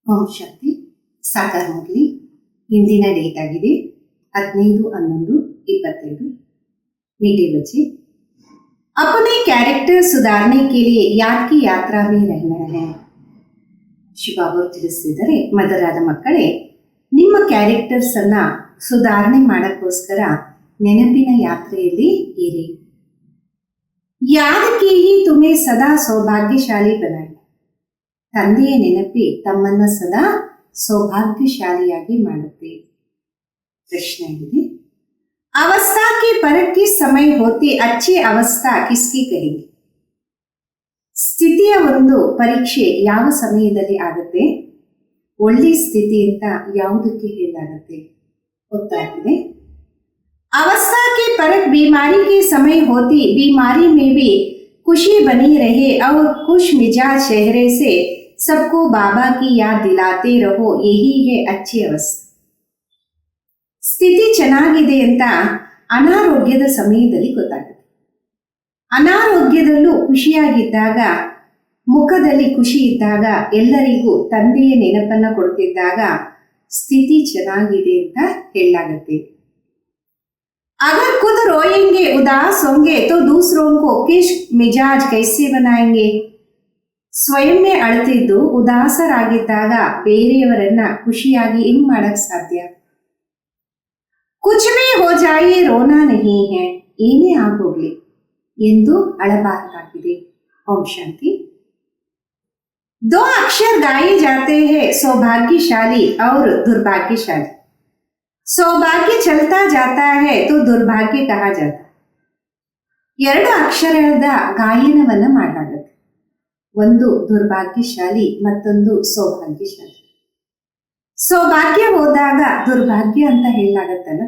ಓಂ ಶಾಂತಿ. ಸಾಕಾರ ಮುರಳಿ. ಇಂದಿನ ಡೇಟ್ ಆಗಿದೆ 15/11/25. मीठे बच्चे, अपने कैरेक्टर सुधारने के लिए याद की यात्रा में रहना है. ಶಿವಬಾಬು ತಿಳಿಸಿದರೆ, ಮದರಾದ ಮಕ್ಕಳೇ, ನಿಮ್ಮ ಕ್ಯಾರೆಕ್ಟರ್ಸ್ ಅನ್ನ ಸುಧಾರಣೆ ಮಾಡಕ್ಕೋಸ್ಕರ ನೆನಪಿನ ಯಾತ್ರೆಯಲ್ಲಿ ಇರಿ. ಯಾದ್ ಕಿ ಹಿ ತುಮೆ ಸದಾ ಸೌಭಾಗ್ಯಶಾಲಿ ಬನಾಯಿ. ತಂದೆಯ ನೆನಪಿ ತಮ್ಮನ್ನ ಸದಾ ಸೌಭಾಗ್ಯಶಾಲಿಯಾಗಿ ಮಾಡುತ್ತೆ. ಪ್ರಶ್ನೆ ಇದೆ, अवस्था के परख किस समय होती अच्छी अवस्था किसकी कहेंगे. ಸ್ಥಿತಿಯ ಒಂದು ಪರೀಕ್ಷೆ ಯಾವ ಸಮಯದಲ್ಲಿ ಆಗುತ್ತೆ, ಒಳ್ಳೆ ಸ್ಥಿತಿ ಅಂತ ಯಾವುದಕ್ಕೆ ಹೇಳಲಾಗುತ್ತೆ? ಗೊತ್ತಾಗಿದೆ. अवस्था के परख बीमारी के समय होती, बीमारी में भी खुशी बनी रहे और खुश मिजाज चेहरे से सबको बाबा की याद दिलाते रहो, यही है अच्छी अवस्था. ಸ್ಥಿತಿ ಚೆನ್ನಾಗಿದೆ ಅಂತ ಅನಾರೋಗ್ಯದ ಸಮಯದಲ್ಲಿ ಗೊತ್ತಾಗುತ್ತೆ. ಅನಾರೋಗ್ಯದಲ್ಲೂ ಖುಷಿಯಾಗಿದ್ದಾಗ, ಮುಖದಲ್ಲಿ ಖುಷಿ ಇದ್ದಾಗ, ಎಲ್ಲರಿಗೂ ತಂದೆಯ ನೆನಪನ್ನ ಕೊಡ್ತಿದ್ದಾಗ ಸ್ಥಿತಿ ಚೆನ್ನಾಗಿದೆ ಅಂತ ಹೇಳಲಾಗುತ್ತೆ. अगर खुद रोएंगे उदास होंगे तो दूसरों को किस मिजाज कैसे बनाएंगे. ಸ್ವಯಂನೇ ಅಳ್ತಿದ್ದು ಉದಾಸರಾಗಿದ್ದಾಗ ಬೇರೆಯವರನ್ನ ಖುಷಿಯಾಗಿ ಹೆಂಗ್ ಮಾಡಕ್ ಸಾಧ್ಯ? ಕುಚ್ ಭಿ ಹೋ ಜಾಯೆ ರೋನಾ ನಹೀ ಹೈ, ಏನೇ ಆಗೋಗ್ಲಿ ಎಂದು ಅಳಬಾರದಾಗಿದೆ. ಓಂ ಶಾಂತಿ. दो अक्षर गाए जाते हैं, सौभाग्यशाली और दुर्भाग्यशाली. सौभाग्य चलता जाता है तो दुर्भाग्य कहा जाता. ಎರಡು ಅಕ್ಷರದ ಗಾಯನವನ್ನ ಮಾಡಲಾಗುತ್ತೆ. ಒಂದು ದುರ್ಭಾಗ್ಯಶಾಲಿ, ಮತ್ತೊಂದು ಸೌಭಾಗ್ಯಶಾಲಿ. सौभाग्य होದಾಗ दुर्भाग्य ಅಂತ ಹೇಳಲಾಗತ್ತಲ್ಲ.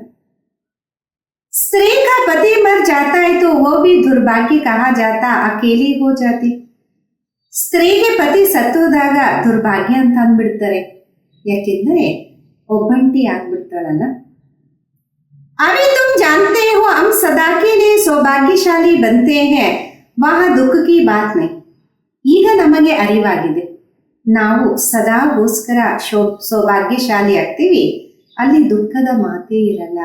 स्त्री का पति मर जाता है तो वो भी दुर्भाग्य कहा जाता, अकेली हो जाती. ಸ್ತ್ರೀಗೆ ಪತಿ ಸತ್ತೋದಾಗ ದುರ್ಭಾಗ್ಯ ಅಂತ ಅಂದ್ಬಿಡ್ತಾರೆ, ಯಾಕೆಂದ್ರೆ ಒಬ್ಬಂಟಿ ಆಗ್ಬಿಡ್ತಾಳಲ್ಲ. अभी तुम जानते हो हम सदा के लिए सौभाग्यशाली बनते हैं, वहाँ दुख की बात नहीं. ಈಗ ನಮಗೆ ಅರಿವಾಗಿದೆ, ನಾವು ಸದಾಗೋಸ್ಕರ ಸೌಭಾಗ್ಯಶಾಲಿ ಆಗ್ತೀವಿ, ಅಲ್ಲಿ ದುಃಖದ ಮಾತೇ ಇರಲ್ಲ.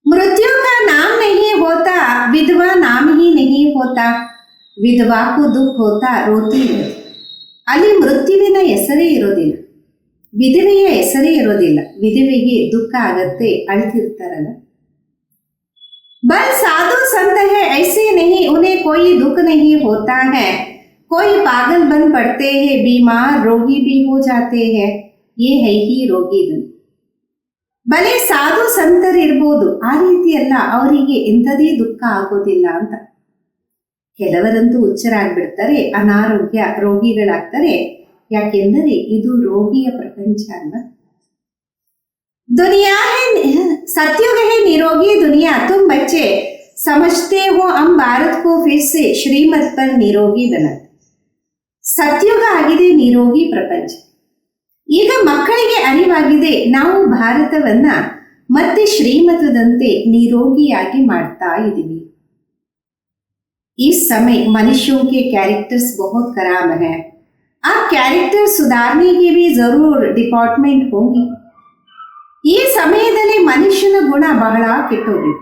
मृत्यु का नाम नहीं होता, विधवा नाम ही नहीं होता. विधवा को दुख होता, रोती रहती. ಅಲ್ಲಿ ಮೃತ್ಯುವಿನ ಹೆಸರೇ ಇರೋದಿಲ್ಲ, ವಿಧವೆಯ ಹೆಸರೇ ಇರೋದಿಲ್ಲ. ವಿಧವೆಗೆ ದುಃಖ ಆಗತ್ತೆ, ಅಳ್ತಿರ್ತಾರಲ್ಲ. बल साधु संत है ऐसे नहीं, उन्हें कोई दुख नहीं होता है. कोई पागल बन पड़ते हैं, बीमार रोगी भी हो जाते हैं, ये है ही रोगी धन. ಬಲೆ ಸಾಧು ಸಂತರಿರ್ಬೋದು, ಆ ರೀತಿ ಅಲ್ಲ, ಅವರಿಗೆ ಎಂಥದೇ ದುಃಖ ಆಗೋದಿಲ್ಲ ಅಂತ. ಕೆಲವರಂತೂ ಹುಚ್ಚರಾಗ್ಬಿಡ್ತಾರೆ, ಅನಾರೋಗ್ಯ ರೋಗಿಗಳಾಗ್ತಾರೆ. ಯಾಕೆಂದರೆ ಇದು ರೋಗಿಯ ಪ್ರಪಂಚ ಅಲ್ಲ. दुनिया है सत्युग है निरोगी दुनिया. तुम बच्चे समझते हो हम भारत को फिर से श्रीमत पर निरोगी बना. ಸತ್ಯುಗ ಆಗಿದೆ ನಿರೋಗಿ ಪ್ರಪಂಚ. ಈಗ ಮಕ್ಕಳಿಗೆ ಅರಿವಾಗಿದೆ, ನಾವು ಭಾರತವನ್ನ ಮತ್ತೆ ಶ್ರೀಮತದಂತೆ ನಿರೋಗಿಯಾಗಿ ಮಾಡ್ತಾ ಇದ್ದೀವಿ. इस समय मनुष्यों के कैरेक्टर्स बहुत खराब है. आप कैरेक्टर सुधारने की भी जरूर डिपार्टमेंट होंगी. ಈ ಸಮಯದಲ್ಲಿ ಮನುಷ್ಯನ ಗುಣ ಬಹಳ ಕೆಟ್ಟೋಗಿದೆ.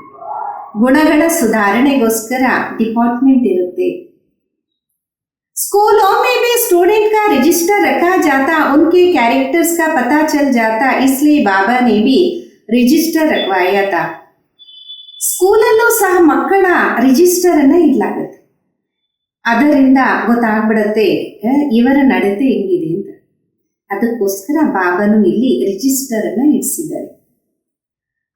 ಗುಣಗಳ ಸುಧಾರಣೆಗೋಸ್ಕರ ಡಿಪಾರ್ಟ್ಮೆಂಟ್ ಇರುತ್ತೆ. स्कूलों में भी स्टूडेंट का रजिस्टर रखा जाता, उनके कैरेक्टर्स का पता चल जाता, इसलिए बाबा ने भी रजिस्टर रखवाया था. ಸ್ಕೂಲಲ್ಲೂ ಸಹ ಮಕ್ಕಳ ರಿಜಿಸ್ಟರ್ ಅನ್ನ ಇಡ್ಲಾಗತ್ತೆ. ಅದರಿಂದ ಗೊತ್ತಾಗ್ಬಿಡತ್ತೆ ಇವರ ನಡತೆ ಹೆಂಗಿದೆ ಅಂತ. ಅದಕ್ಕೋಸ್ಕರ ಬಾಬಾನು ಇಲ್ಲಿ ರಿಜಿಸ್ಟರ್ ಅನ್ನ ಇಡಿಸಿದ್ದಾರೆ.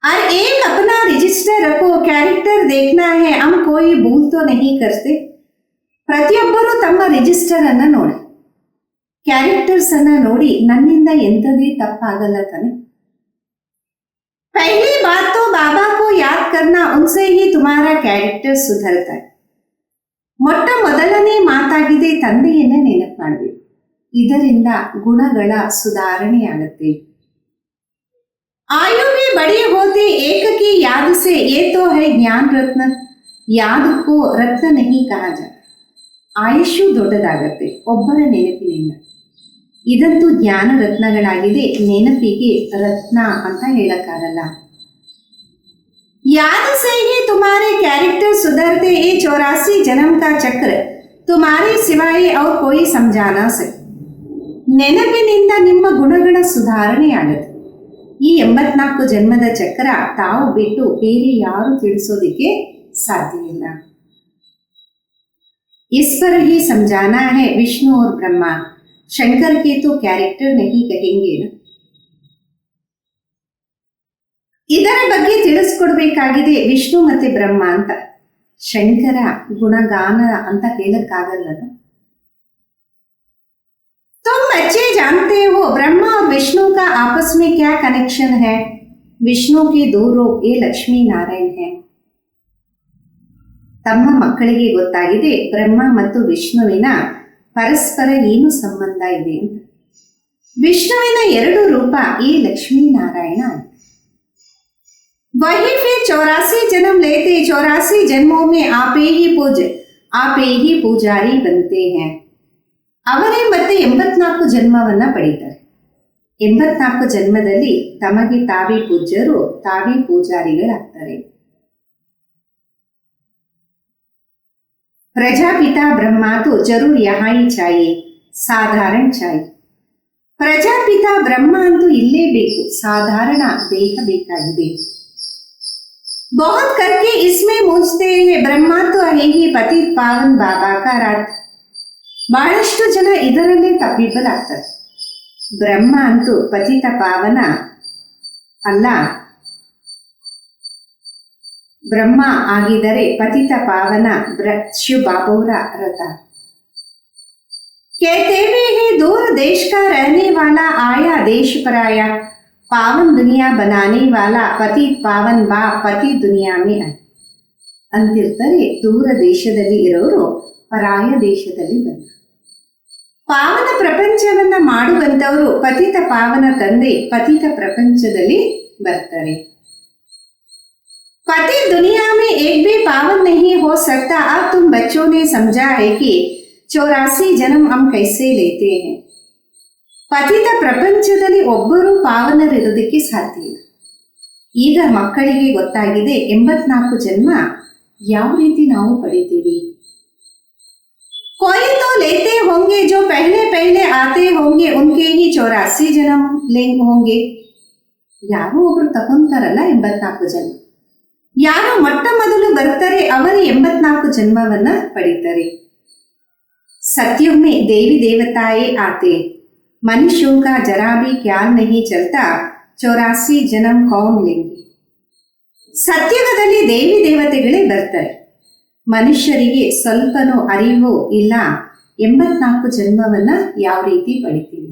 और एक अपना रजिस्टर रखो, कैरेक्टर देखना है, हम कोई भूल तो नहीं करते. ಪ್ರತಿಯೊಬ್ಬರು ತಮ್ಮ ರಿಜಿಸ್ಟರ್ ಅನ್ನ ನೋಡಿ, ಕ್ಯಾರೆಕ್ಟರ್ಸ್ ಅನ್ನ ನೋಡಿ, ನನ್ನಿಂದ ಎಂಥದೇ ತಪ್ಪಾಗಲ್ಲ ತಾನೆ. पहली बात तो बाबा को याद करना, उनसे ही तुम्हारा कैरेक्टर सुधरता है. ಮೊಟ್ಟ ಮೊದಲನೇ ಮಾತಾಗಿದೆ, ತಂದೆಯನ್ನ ನೆನಪು ಮಾಡಬೇಕು. ಇದರಿಂದ ಗುಣಗಳ ಸುಧಾರಣೆ ಆಗುತ್ತೆ. आयु भी बड़ी होती एक की याद से, ये तो है ज्ञान रत्न. याद को रत्न नहीं कहा जाता. ಆಯುಷ್ಯು ದೊಡ್ಡದಾಗತ್ತೆ ಒಬ್ಬರ ನೆನಪಿನಿಂದ. ಇದಂತೂ ಜ್ಞಾನ ರತ್ನಗಳಾಗಿದೆ, ನೆನಪಿಗೆ ರತ್ನ ಅಂತ ಹೇಳಕ್ಕಾಗಲ್ಲ. याद से ही तुम्हारे कैरेक्टर सुधरते, ये 84 जन्म का चक्र तुम्हारे सिवाय और कोई समझा ना सके. ನೆನಪಿನಿಂದ ನಿಮ್ಮ ಗುಣಗಳ ಸುಧಾರಣೆ ಆಗುತ್ತೆ. ಈ 84 ಜನ್ಮದ ಚಕ್ರ ತಾವು ಬಿಟ್ಟು ಬೇರೆ ಯಾರು ತಿಳಿಸೋದಿಕ್ಕೆ ಸಾಧ್ಯ ಇಲ್ಲ. इस पर ही समझाना है विष्णु और ब्रह्मा. शंकर के तो कैरेक्टर नहीं कहेंगे ना. ಇದರ ಬಗ್ಗೆ ತಿಳಿಸ್ಕೊಡ್ಬೇಕಾಗಿದೆ ವಿಷ್ಣು ಮತ್ತೆ ಬ್ರಹ್ಮ ಅಂತ. ಶಂಕರ ಗುಣಗಾನ ಅಂತ ಹೇಳಕ್ಕಾಗಲ್ಲ. तुम बच्चे जानते हो ब्रह्मा और विष्णु का आपस में क्या कनेक्शन है. विष्णु के दो रूप, ये लक्ष्मी नारायण है. ತಮ್ಮ ಮಕ್ಕಳಿಗೆ ಗೊತ್ತಾಗಿದೆ ಬ್ರಹ್ಮ ಮತ್ತು ವಿಷ್ಣುವಿನ ಪರಸ್ಪರ ಏನು ಸಂಬಂಧ ಇದೆ ಅಂತ. ವಿಷ್ಣುವಿನ 2 ರೂಪ ಈ ಲಕ್ಷ್ಮೀ ನಾರಾಯಣ. वही फिर 84 जन्म लेते, 84 जन्मों में आपे ही पूजारी बनते हैं. ಅವರೇ ಮತ್ತೆ 84 ಜನ್ಮವನ್ನ ಪಡೀತಾರೆ. 84 ಜನ್ಮದಲ್ಲಿ ತಮಗೆ ತಾವೇ ಪೂಜ್ಯರು, ತಾವೇ ಪೂಜಾರಿಗಳಾಗ್ತಾರೆ. प्रजापिता ब्रह्मा तो जरूर यहाँ ही चाहिए, साधारण चाहिए. ಪ್ರಜಾಪಿತಾ ಬ್ರಹ್ಮ ಅಂತೂ ಇಲ್ಲೇ ಬೇಕು, ಸಾಧಾರಣ ದೇಹ ಬೇಕಾಗಿದೆ. बहुत करके इसमें मुझते हैं, ब्रह्मा तो है ही पतित पावन बाबा का रात. ಬಹಳಷ್ಟು ಜನ ಇದರಲ್ಲೇ ತಪ್ಪಿಬ್ಬರಾಗ್ತಾರೆ. ಬ್ರಹ್ಮ ಅಂತೂ ಪತಿತ ಪಾವನ ಅಲ್ಲ, ಬ್ರಹ್ಮ ಆಗಿದರೆ ಪತಿತ ಪಾವನ ಶಿವ ಬಾಬೌರ ರಥ. कहते भी है दूर देश का रहने वाला आया देश पर आया, पावन दुनिया बनाने वाला पतित पावन बा पति दुनिया में आया ಅಂತಿರ್ತಾರೆ. ದೂರ ದೇಶದಲ್ಲಿ ಇರೋರು ಪರಾಯ ದೇಶದಲ್ಲಿ ಬಂದ. ಪಾವನ ಪ್ರಪಂಚವನ್ನ ಮಾಡುವಂತವರು ಪತಿತ ಪಾವನ ತಂದೆ ಪತಿತ ಪ್ರಪಂಚದಲ್ಲಿ ಬರ್ತಾರೆ. पति दुनिया में एक भी पावन नहीं हो सकता. अब तुम बच्चों ने समझा है कि 84 जन्म हम कैसे लेते हैं. ಪತಿತ ಪ್ರಪಂಚದಲ್ಲಿ ಒಬ್ಬರು ಪಾವನರಿರೋದಕ್ಕೆ ಸಾಧ್ಯ ಇಲ್ಲ. ಈಗ ಮಕ್ಕಳಿಗೆ ಗೊತ್ತಾಗಿದೆ 84 ಜನ್ಮ ಯಾವ ರೀತಿ ನಾವು ಪಡಿತೀವಿ. कोई तो लेते होंगे जो पहले पहले आते होंगे, उनके ही 84 जन्म लेंगे होंगे. ಯಾರೋ ಒಬ್ರು ತಗೊಂತಾರಲ್ಲ 84 ಜನ್ಮ, ಯಾರು ಮೊಟ್ಟ ಮೊದಲು ಬರ್ತಾರೆ ಅವರು 84 ಜನ್ಮವನ್ನ ಪಡಿತಾರೆ. सत्युग में देवी देवताएं आते, मनुष्यों का जरा भी ख्याल नहीं चलता 84 जन्म कौन लेंगे. ಸತ್ಯುಗದಲ್ಲಿ ದೇವಿ ದೇವತೆಗಳೇ ಬರ್ತಾರೆ, ಮನುಷ್ಯರಿಗೆ ಸ್ವಲ್ಪನೂ ಅರಿವು ಇಲ್ಲ 84 ಜನ್ಮವನ್ನ ಯಾವ ರೀತಿ ಪಡಿತೀವಿ.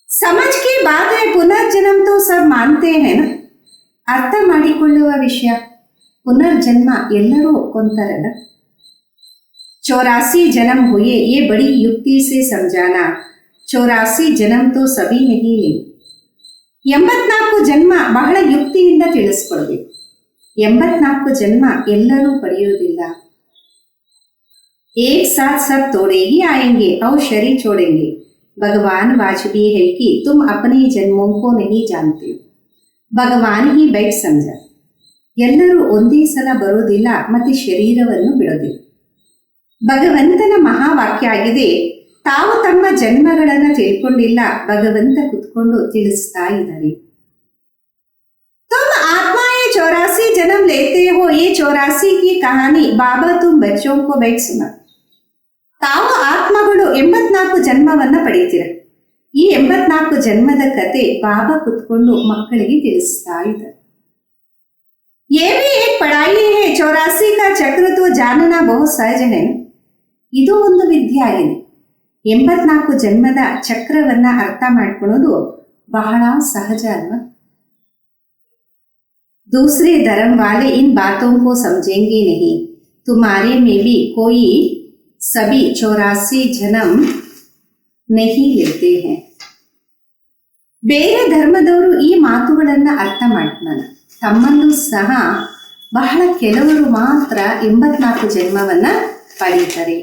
ಸಮಜ್ ಕಿ ಬಾತ್ ಹೈ, ಪುನರ್ಜನ್ಮ ತೋ ಸಬ್ ಮಾನ್ತೆ ಹೈ ನಾ. ಅರ್ಥ ಮಾಡಿಕೊಳ್ಳುವ ವಿಷಯ, ಪುನರ್ಜನ್ಮ ಎಲ್ಲರೂ ಒಪ್ಕೊಂತಾರಲ್ಲ. 84 जन्म हुए, ये बड़ी युक्ति से समझाना. 84 जन्म तो सभी नहीं ले. 84 ಜನ್ಮ ಬಹಳ ಯುಕ್ತಿಯಿಂದ ತಿಳಿಸ್ಕೊಡ್ಬೇಕು. 84 ಜನ್ಮ ಎಲ್ಲರೂ ಪಡೆಯೋದಿಲ್ಲ. एक साथ सब तोड़े ही आएंगे और शरीर छोड़ेंगे. भगवान वाजपेयी है कि तुम अपने जन्मों को नहीं जानते हो, ಭಗವಾನ್ ಹಿ ಬೈಟ್ ಸಮझ. ಎಲ್ಲರೂ ಒಂದೇ ಸಲ ಬರೋದಿಲ್ಲ ಮತ್ತೆ ಶರೀರವನ್ನು ಬಿಡೋದಿಲ್ಲ. ಭಗವಂತನ ಮಹಾವಾಕ್ಯ ಆಗಿದೆ, ತಾವು ತಮ್ಮ ಜನ್ಮಗಳನ್ನು ತಿಳ್ಕೊಂಡಿಲ್ಲ, ಭಗವಂತ ಕುತ್ಕೊಂಡು ತಿಳಿಸ್ತಾ ಇದ್ದಾರೆ. तुम आत्माएं 84 जन्म लेते हो, ये 84 की कहानी बाबा तुम बच्चों को बैठ सुना. ತಾವು ಆತ್ಮಗಳು 84 ಜನ್ಮವನ್ನ ಪಡೀತೀರ. ಈ 84 ಜನ್ಮದ ಕತೆ ಬಾಬಾ ಕುತ್ಕೊಂಡು ಮಕ್ಕಳಿಗೆ ತಿಳಿಸ್ತಾ ಇದ್ದಾರೆ. ये भी एक पढ़ाई है, 84 का चक्र तो जानना बहुत सहज है. ಇದು ಒಂದು ವಿದ್ಯೆ ಆಗಿದೆ. 84 ಜನ್ಮದ ಚಕ್ರವನ್ನ ಅರ್ಥ ಮಾಡ್ಕೊಳ್ಳೋದು ಬಹಳ ಸಹಜ ಅಲ್ವಾ. दूसरे धर्म वाले इन बातों को समझेंगे नहीं. तुम्हारे में भी कोई सभी 84 जन्म नहीं लेते हैं. ಬೇರೆ ಧರ್ಮದವರು ಈ ಮಾತುಗಳನ್ನ ಅರ್ಥ ಮಾಡ್ಕೊಳ್ಳೋಣ. ತಮ್ಮಲ್ಲೂ ಸಹ ಬಹಳ ಕೆಲವರು ಮಾತ್ರ 84 ಜನ್ಮವನ್ನ ಪಡೀತಾರೆ.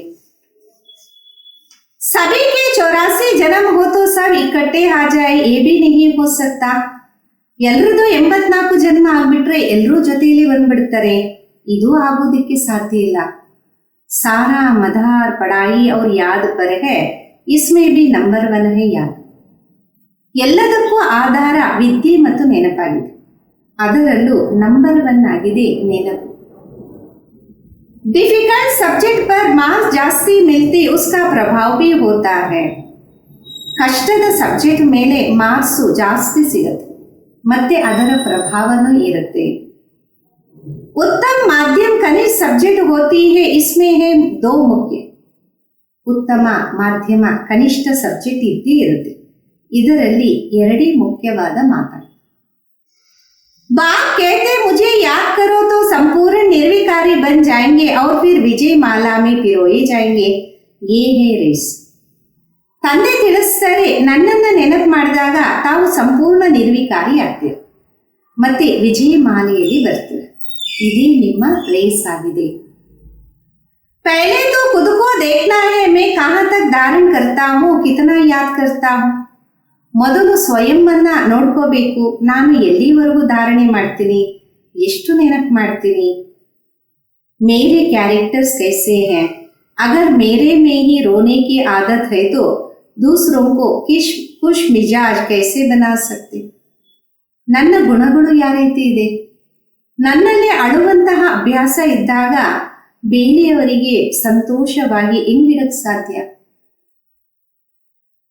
सभी के 84 जन्म हो तो सब इकट्ठे आ जाए ये भी नहीं हो सकता. ಎಲ್ರದ್ದು 84 ಜನ್ಮ ಆಗ್ಬಿಟ್ರೆ ಎಲ್ಲರೂ ಜೊತೆಯಲ್ಲಿ ಬಂದ್ಬಿಡ್ತಾರೆ, ಇದು ಆಗೋದಿಕ್ಕೆ ಸಾಧ್ಯ ಇಲ್ಲ. सारा मदार पढ़ाई और याद पर है, इसमें भी नंबर 1 है याद. ಎಲ್ಲದಕ್ಕೂ ಆಧಾರ ವಿದ್ಯೆ ಮತ್ತು ನೆನಪಾಗಿದೆ, ಅದರಲ್ಲೂ ನಂಬರ್ 1 ಆಗಿದೆ ನೆನಪು. डिफिकल्ट सब्जेक्ट पर मार्क्स ಜಾಸ್ತಿ मिलते उसका प्रभाव भी होता है. ಕಷ್ಟದ ಸಬ್ಜೆಕ್ಟ್ ಮೇಲೆ ಮಾರ್ಕ್ಸು ಜಾಸ್ತಿ ಸಿಗುತ್ತೆ ಮತ್ತೆ ಅದರ ಪ್ರಭಾವನೂ ಇರುತ್ತೆ. उत्तम माध्यम कनिष्ठ सब्जेक्ट होती है, इसमें है 2 मुख्य. ಉತ್ತಮ ಮಾಧ್ಯಮ ಕನಿಷ್ಠ ಸಬ್ಜೆಕ್ಟ್ ಇದ್ದೇ ಇರುತ್ತೆ, ಇದರಲ್ಲಿ 2 ಮುಖ್ಯವಾದ ಮಾತಾಡಿ. बाप कहते मुझे याद करो तो संपूर्ण निर्विकारी बन जाएंगे और फिर विजय माला में पिरोए जाएंगे, ये है रेस. ತಂದೆ ತಿಳಿಸ್ತಾರೆ, ನನ್ನನ್ನು ನೆನಪು ಮಾಡಿದಾಗ ತಾವು ಸಂಪೂರ್ಣ ನಿರ್ವಿಕಾರಿ ಆಗ್ತೀರ ಮತ್ತೆ ವಿಜಯ ಮಾಲೆಯಲ್ಲಿ ಬರ್ತೀರ, ಇದೇ ನಿಮ್ಮ ರೇಸ್ ಆಗಿದೆ. पहले तो खुद को देखना है, मैं कहाँ तक धारण करता हूँ, कितना याद करता हूँ. ಮೊದಲು ಸ್ವಯಂವನ್ನ ನೋಡ್ಕೋಬೇಕು, ನಾನು ಎಲ್ಲಿವರೆಗೂ ಧಾರಣೆ ಮಾಡ್ತೀನಿ, ಎಷ್ಟು ನೆನಪು ಮಾಡ್ತೀನಿ. मेरे कैरेक्टर्स कैसे हैं, अगर मेरे में ही रोने की आदत है तो दूसरों को खुश मिजाज कैसे बना सकते. ನನ್ನ ಗುಣಗಳು ಯಾವ ರೀತಿ ಇದೆ, ನನ್ನಲ್ಲಿ ಅಳುವಂತಹ ಅಭ್ಯಾಸ ಇದ್ದಾಗ ಬೇರೆಯವರಿಗೆ ಸಂತೋಷವಾಗಿ ಹೆಂಗಿಡಕ್ ಸಾಧ್ಯ.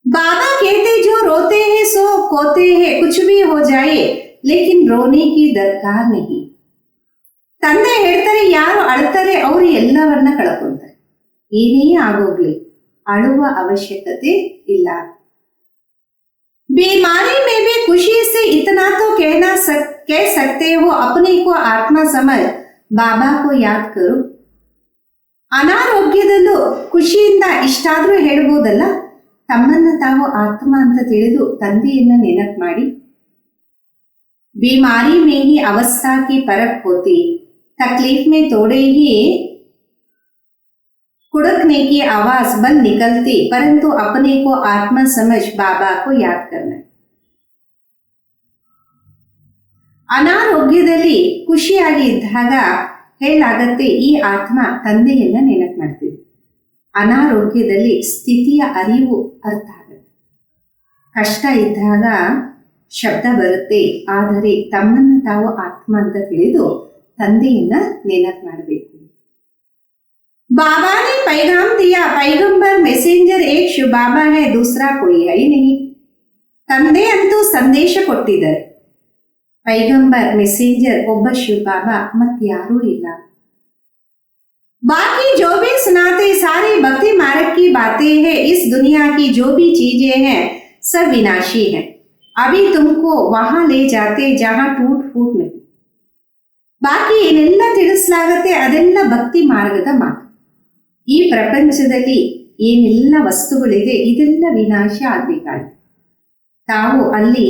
बाबा कहते जो रोते हैं सो खोते हैं, कुछ भी हो जाए लेकिन रोने की दरकार नहीं. ತಂದೆ ಹೇಳ್ತಾರೆ, ಯಾರು ಅಳ್ತಾರೆ ಅವರು ಎಲ್ಲವನ್ನ ಕಳ್ಕೊಂತಾರೆ, ಏನೇ ಆಗೋಗ್ಲಿ ಅಳುವ ಅವಶ್ಯಕತೆ ಇಲ್ಲ. बीमारी में भी खुशी से इतना तो कह सकते हो, अपने को आत्मा समझ बाबा को याद करो. ಅನಾರೋಗ್ಯದಲ್ಲೂ ಖುಷಿಯಿಂದ ಇಷ್ಟಾದ್ರೂ ಹೇಳ್ಬೋದಲ್ಲ, ತಮ್ಮನ್ನ ತಾವು ಆತ್ಮ ಅಂತ ತಿಳಿದು ತಂದೆಯನ್ನ ನೆನಪು ಮಾಡಿ. बीमारी में ही अवस्था की परख होती, तकलीफ में थोड़े ही कुड़कने की आवाज बंद निकलती, परंतु अपने को आत्मा समझ बाबा को याद करना. ಅನಾರೋಗ್ಯದಲ್ಲಿ ಖುಷಿಯಾಗಿ ಇದ್ದಾಗ ಹೇಳಾಗತ್ತೆ, ಈ ಆತ್ಮ ತಂದೆಯನ್ನ ನೆನಪು ಮಾಡ್ತೀವಿ. ಅನಾರೋಗ್ಯದಲ್ಲಿ ಸ್ಥಿತಿಯ ಅರಿವು ಅರ್ಥ ಆಗುತ್ತೆ. ಕಷ್ಟ ಇದ್ದಾಗ ಶಬ್ದ ಬರುತ್ತೆ, ಆದರೆ ತಮ್ಮನ್ನು ತಾವು ಆತ್ಮ ಅಂತ ತಿಳಿದು ತಂದೆಯನ್ನ ನೆನಪು ಮಾಡಬೇಕು. बाबा ने पैगाम दिया, पैगंबर मैसेंजर एक शिव बाबा है, दूसरा कोई है ही नहीं. ತಂದೆ ಅಂತೂ ಸಂದೇಶ ಕೊಟ್ಟಿದ್ದಾರೆ, पैगंबर मैसेंजर ಒಬ್ಬ ಶಿವ ಬಾಬಾ ಮತ್ತಾರೂ ಇಲ್ಲ. बाकी जो भी सुनाते सारी भक्ति मार्ग की बातें हैं, इस दुनिया की जो भी चीजें हैं सब विनाशी है. अभी तुमको वहां ले जाते जहां टूट फूट नहीं. ಬಾಕಿ ಏನೆಲ್ಲ ತಿಳಿಸಲಾಗತ್ತೆ ಅದೆಲ್ಲ ಭಕ್ತಿ ಮಾರ್ಗದ ಮಾತು. ಈ ಪ್ರಪಂಚದಲ್ಲಿ ಏನೆಲ್ಲ ವಸ್ತುಗಳಿದೆ ಇದೆಲ್ಲ ವಿನಾಶ ಆಗಬೇಕಾಗಿದೆ. ತಾವು ಅಲ್ಲಿ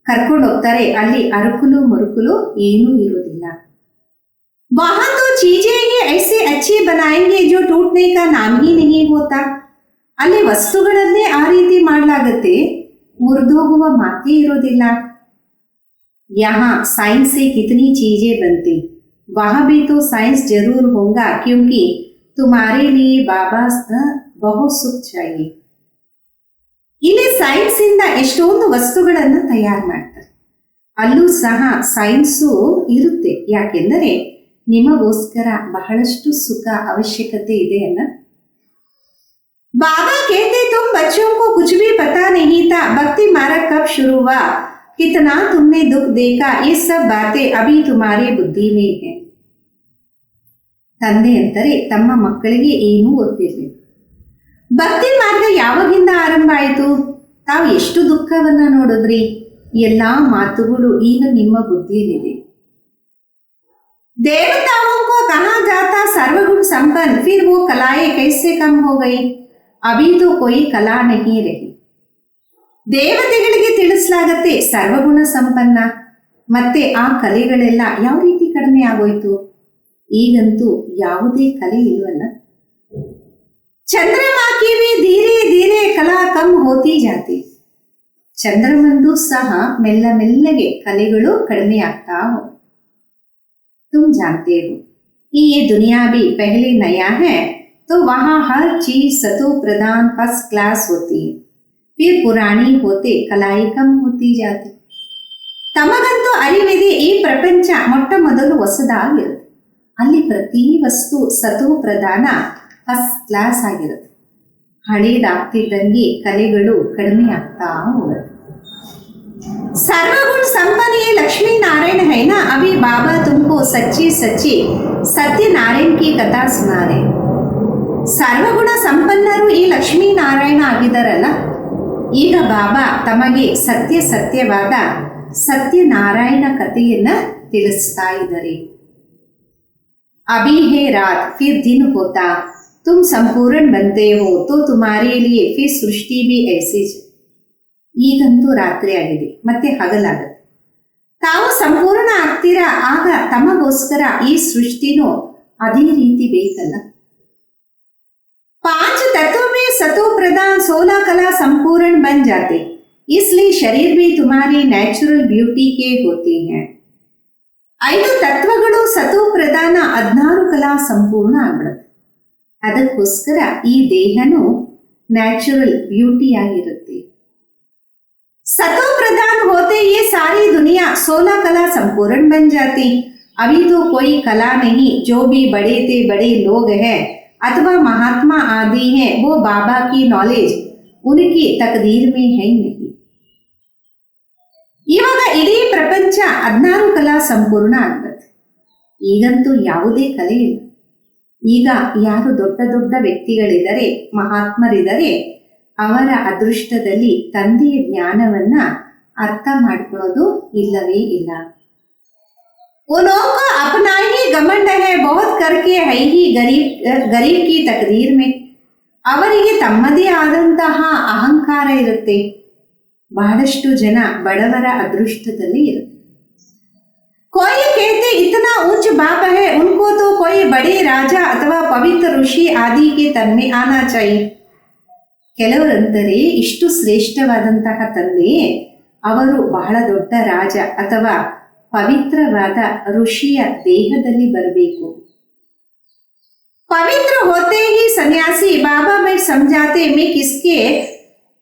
ಕರ್ಕೊಂಡು ಹೋಗ್ತಾರೆ, ಅಲ್ಲಿ ಅರಕುಲು ಮರುಕುಲು ಏನೂ ಇರುವುದಿಲ್ಲ. वहां तो चीजें ही ऐसे अच्छी बनाएंगे जो टूटने का नाम ही नहीं होता. ಅಲ್ಲಿ ವಸ್ತುಗಳನ್ನೇ ಆ ರೀತಿ ಮಾಡಲಾಗತ್ತೆ, ಮುರಿದೋಗುವ ಮಾತೇ ಇರೋದಿಲ್ಲ. यहाँ साइंस से कितनी चीजें बनती, वहां भी तो साइंस जरूर होगा, क्योंकि तुम्हारे लिए बाबा बहुत सुख चाहिए. ಇಲ್ಲಿ ಸೈನ್ಸ್ ಇಂದ ಎಷ್ಟೊಂದು ವಸ್ತುಗಳನ್ನು ತಯಾರು ಮಾಡ್ತಾರೆ, ಅಲ್ಲೂ ಸಹ ಸೈನ್ಸು ಇರುತ್ತೆ, ಯಾಕೆಂದರೆ ನಿಮಗೋಸ್ಕರ ಬಹಳಷ್ಟು ಸುಖ ಅವಶ್ಯಕತೆ ಇದೆ ಅಲ್ಲ. बाबा कहते तुम बच्चों को कुछ भी पता नहीं था, भक्ति मार्ग कब शुरू हुआ, कितना तुमने दुख देखा, ये सब बातें अभी तुम्हारे बुद्धि में है. ತಂದೆ ಅಂತಾರೆ, ತಮ್ಮ ಮಕ್ಕಳಿಗೆ ಏನೂ ಗೊತ್ತಿರಲಿಲ್ಲ, ಭಕ್ತಿ ಮಾರ್ಗ ಯಾವಾಗಿಂದ ಆರಂಭ ಆಯಿತು, ತಾವು ಎಷ್ಟು ದುಃಖವನ್ನ ನೋಡಿದ್ರಿ, ಎಲ್ಲಾ ಮಾತುಗಳು ಈಗ ನಿಮ್ಮ ಬುದ್ಧಿಯಲ್ಲಿದೆ. देवताओं को कहा जाता सर्वगुण संपन्न, फिर वो कलाएं कैसे कम हो गई, अभी तो कोई कला नहीं रही. ದೇವತೆಗಳಿಗೆ ತಿಳಿಸಲಾಗತ್ತೆ ಸರ್ವಗುಣ ಸಂಪನ್ನ, ಮತ್ತೆ ಆ ಕಲೆಗಳೆಲ್ಲ ಯಾವ ರೀತಿ ಕಡಿಮೆ ಕಡಿಮೆ ಆಗೋಯ್ತು. ಈಗಂತೂ ಯಾವುದೇ ಕಲೆ ಇಲ್ವಲ್ಲ. ಚಂದ್ರಮಾ ಕಿ ಭಿ ಧೀರೆ ಧೀರೆ ಕಲಾ ಕಮ್ ಹೋತಿ ಜಾತಿ. ಚಂದ್ರಮಂದು ಸಹ ಮೆಲ್ಲ ಮೆಲ್ಲಗೆ ಕಲೆಗಳು ಕಡಿಮೆ ಆಗ್ತಾ ಹೋಗುತ್ತೆ. तुम जानते हो कि ये दुनिया भी पहले नया है तो वहाँ हर चीज सतो प्रधान फर्स्ट क्लास होती है, फिर पुरानी होते कलाई कम होती जाती. ತಮಗಂತೂ ಅರಿವಿದೆ, ಈ ಪ್ರಪಂಚ ಮೊಟ್ಟ ಮೊದಲು ಹೊಸದಾಗಿರುತ್ತೆ. ಅಲ್ಲಿ ಪ್ರತಿ ವಸ್ತು ಸತೋ ಪ್ರಧಾನ ಫಸ್ಟ್ ಕ್ಲಾಸ್ ಆಗಿರುತ್ತೆ. ಹಳೇದಾಗ್ತಿದ್ದಂಗೆ ಕಲೆಗಳು ಕಡಿಮೆ ಆಗ್ತಾ ಹೋಗುತ್ತೆ. सर्वगुण संपन्न ये लक्ष्मी नारायण है ना. अभी बाबा तुमको सच्ची सच्ची सत्यनारायण की कथा सुना रहे. ಸರ್ವಗುಣ ಸಂಪನ್ನರು ಈ ಲಕ್ಷ್ಮೀ ನಾರಾಯಣ ಆಗಿದ್ದಾರಲ್ಲ, ಈಗ ಬಾಬಾ ತಮಗೆ ಸತ್ಯವಾದ ಸತ್ಯನಾರಾಯಣ ಕಥೆಯನ್ನ ತಿಳಿಸ್ತಾ ಇದ್ದಾರೆ. अभी है रात फिर दिन होता, तुम संपूर्ण बनते हो तो तुम्हारे लिए फिर सृष्टि भी ऐसी. ಈಗಂತೂ ರಾತ್ರಿ ಆಗಿದೆ, ಮತ್ತೆ ಹಗಲಾಗುತ್ತೆ. ತಾವು ಸಂಪೂರ್ಣ ಆಗ್ತೀರಾ, ಆಗ ತಮಗೋಸ್ಕರ ಈ ಸೃಷ್ಟಿನೂ ಅದೇ ರೀತಿ ಬೇಕಲ್ಲ. 5 तत्वों में सतो प्रधान 16 कला संपूर्ण बन जाते, इसलिए शरीर भी तुम्हारी नेचुरल ब्यूटी के होते हैं. 5 ತತ್ವಗಳು ಸತೋ ಪ್ರಧಾನ 16 ಕಲಾ ಸಂಪೂರ್ಣ ಆಗ್ಬಿಡುತ್ತೆ. ಅದಕ್ಕೋಸ್ಕರ ಈ ದೇಹನು ನ್ಯಾಚುರಲ್ ಬ್ಯೂಟಿ ಆಗಿರುತ್ತೆ. सतो प्रधान होते ये सारी दुनिया 16 कला संपूर्ण बन जाती. अभी तो कोई कला नहीं. जो भी बड़े से बड़े लोग हैं अथवा महात्मा आदि हैं, वो बाबा की नॉलेज उनकी तकदीर में है नहीं. ಇವಾಗ ಇಡೀ ಪ್ರಪಂಚ 16 ಕಲಾ ಸಂಪೂರ್ಣ ಆಗ್ತದೆ. ಈಗಂತೂ ಯಾವುದೇ ಕಲೆ ಇಲ್ಲ. ಈಗ ಯಾರು ದೊಡ್ಡ ದೊಡ್ಡ ವ್ಯಕ್ತಿಗಳಿದ್ದಾರೆ, ಮಹಾತ್ಮರಿದ್ದಾರೆ, ಅವರ ಅದೃಷ್ಟದಲ್ಲಿ ತಂದೆಯ ಜ್ಞಾನವನ್ನ ಅರ್ಥ ಮಾಡ್ಕೊಳ್ಳೋದು ಇಲ್ಲವೇ ಇಲ್ಲ. ಉನೋಕೋ ಅಪನಾ ಹಿ ಗಮಂಡ ಹೈ, ಬಹುತ್ ಕರ್ಕೆ ಹೈ ಹಿ ಗರೀಬ್ ಕಿ ತಕದೀರ್ ಮೇ. ಅವರಿಗೆ ತಮ್ಮದೇ ಆದಂತಹ ಅಹಂಕಾರ ಇರುತ್ತೆ. ಬಹಳಷ್ಟು ಜನ ಬಡವರ ಅದೃಷ್ಟದಲ್ಲಿ ಇರುತ್ತೆ. कोई कहते इतना उच्च बाप है, उनको तो कोई बड़े राजा अथवा पवित्र ऋषि आदि के तन में आना चाहिए. ಕೆಲವರಂದರೆ ಇಷ್ಟು ಶ್ರೇಷ್ಠವಾದಂತಹ ತಂದೆ ಅವರು ಬಹಳ ದೊಡ್ಡ ರಾಜ ಅಥವಾ ಪವಿತ್ರವಾದ ಋಷಿಯ ದೇಹದಲ್ಲಿ ಬರಬೇಕು. पवित्र होते ही सन्यासी बाबा में समझाते मैं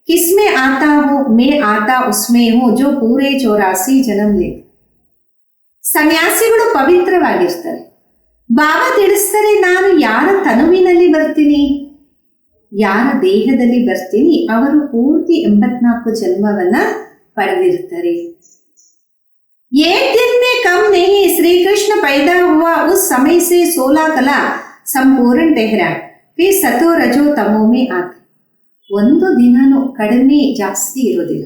किसमें आता हूँ, मैं आता उसमें हूँ जो पूरे 84 जन्म लेते. ಸನ್ಯಾಸಿಗಳು ಪವಿತ್ರವಾಗಿರ್ತಾರೆ. ಬಾಬಾ ತಿಳಿಸ್ತಾರೆ, ನಾನು ಯಾರ ತನುವಿನಲ್ಲಿ ಬರ್ತೀನಿ, ಯಾರ ದೇಹದಲ್ಲಿ ಬರ್ತೀನಿ, ಅವರು ಪೂರ್ತಿ 84 ಜನ್ಮವನ್ನ ಪಡೆದಿರ್ತಾರೆ. एक दिन में कम नहीं, श्री कृष्ण पैदा हुआ उस समय से 16 कला संपूर्ण ठहरा, फिर सतो रजो तमो में आते. ಒಂದು ದಿನನೂ ಕಡಿಮೆ ಜಾಸ್ತಿ ಇರೋದಿಲ್ಲ.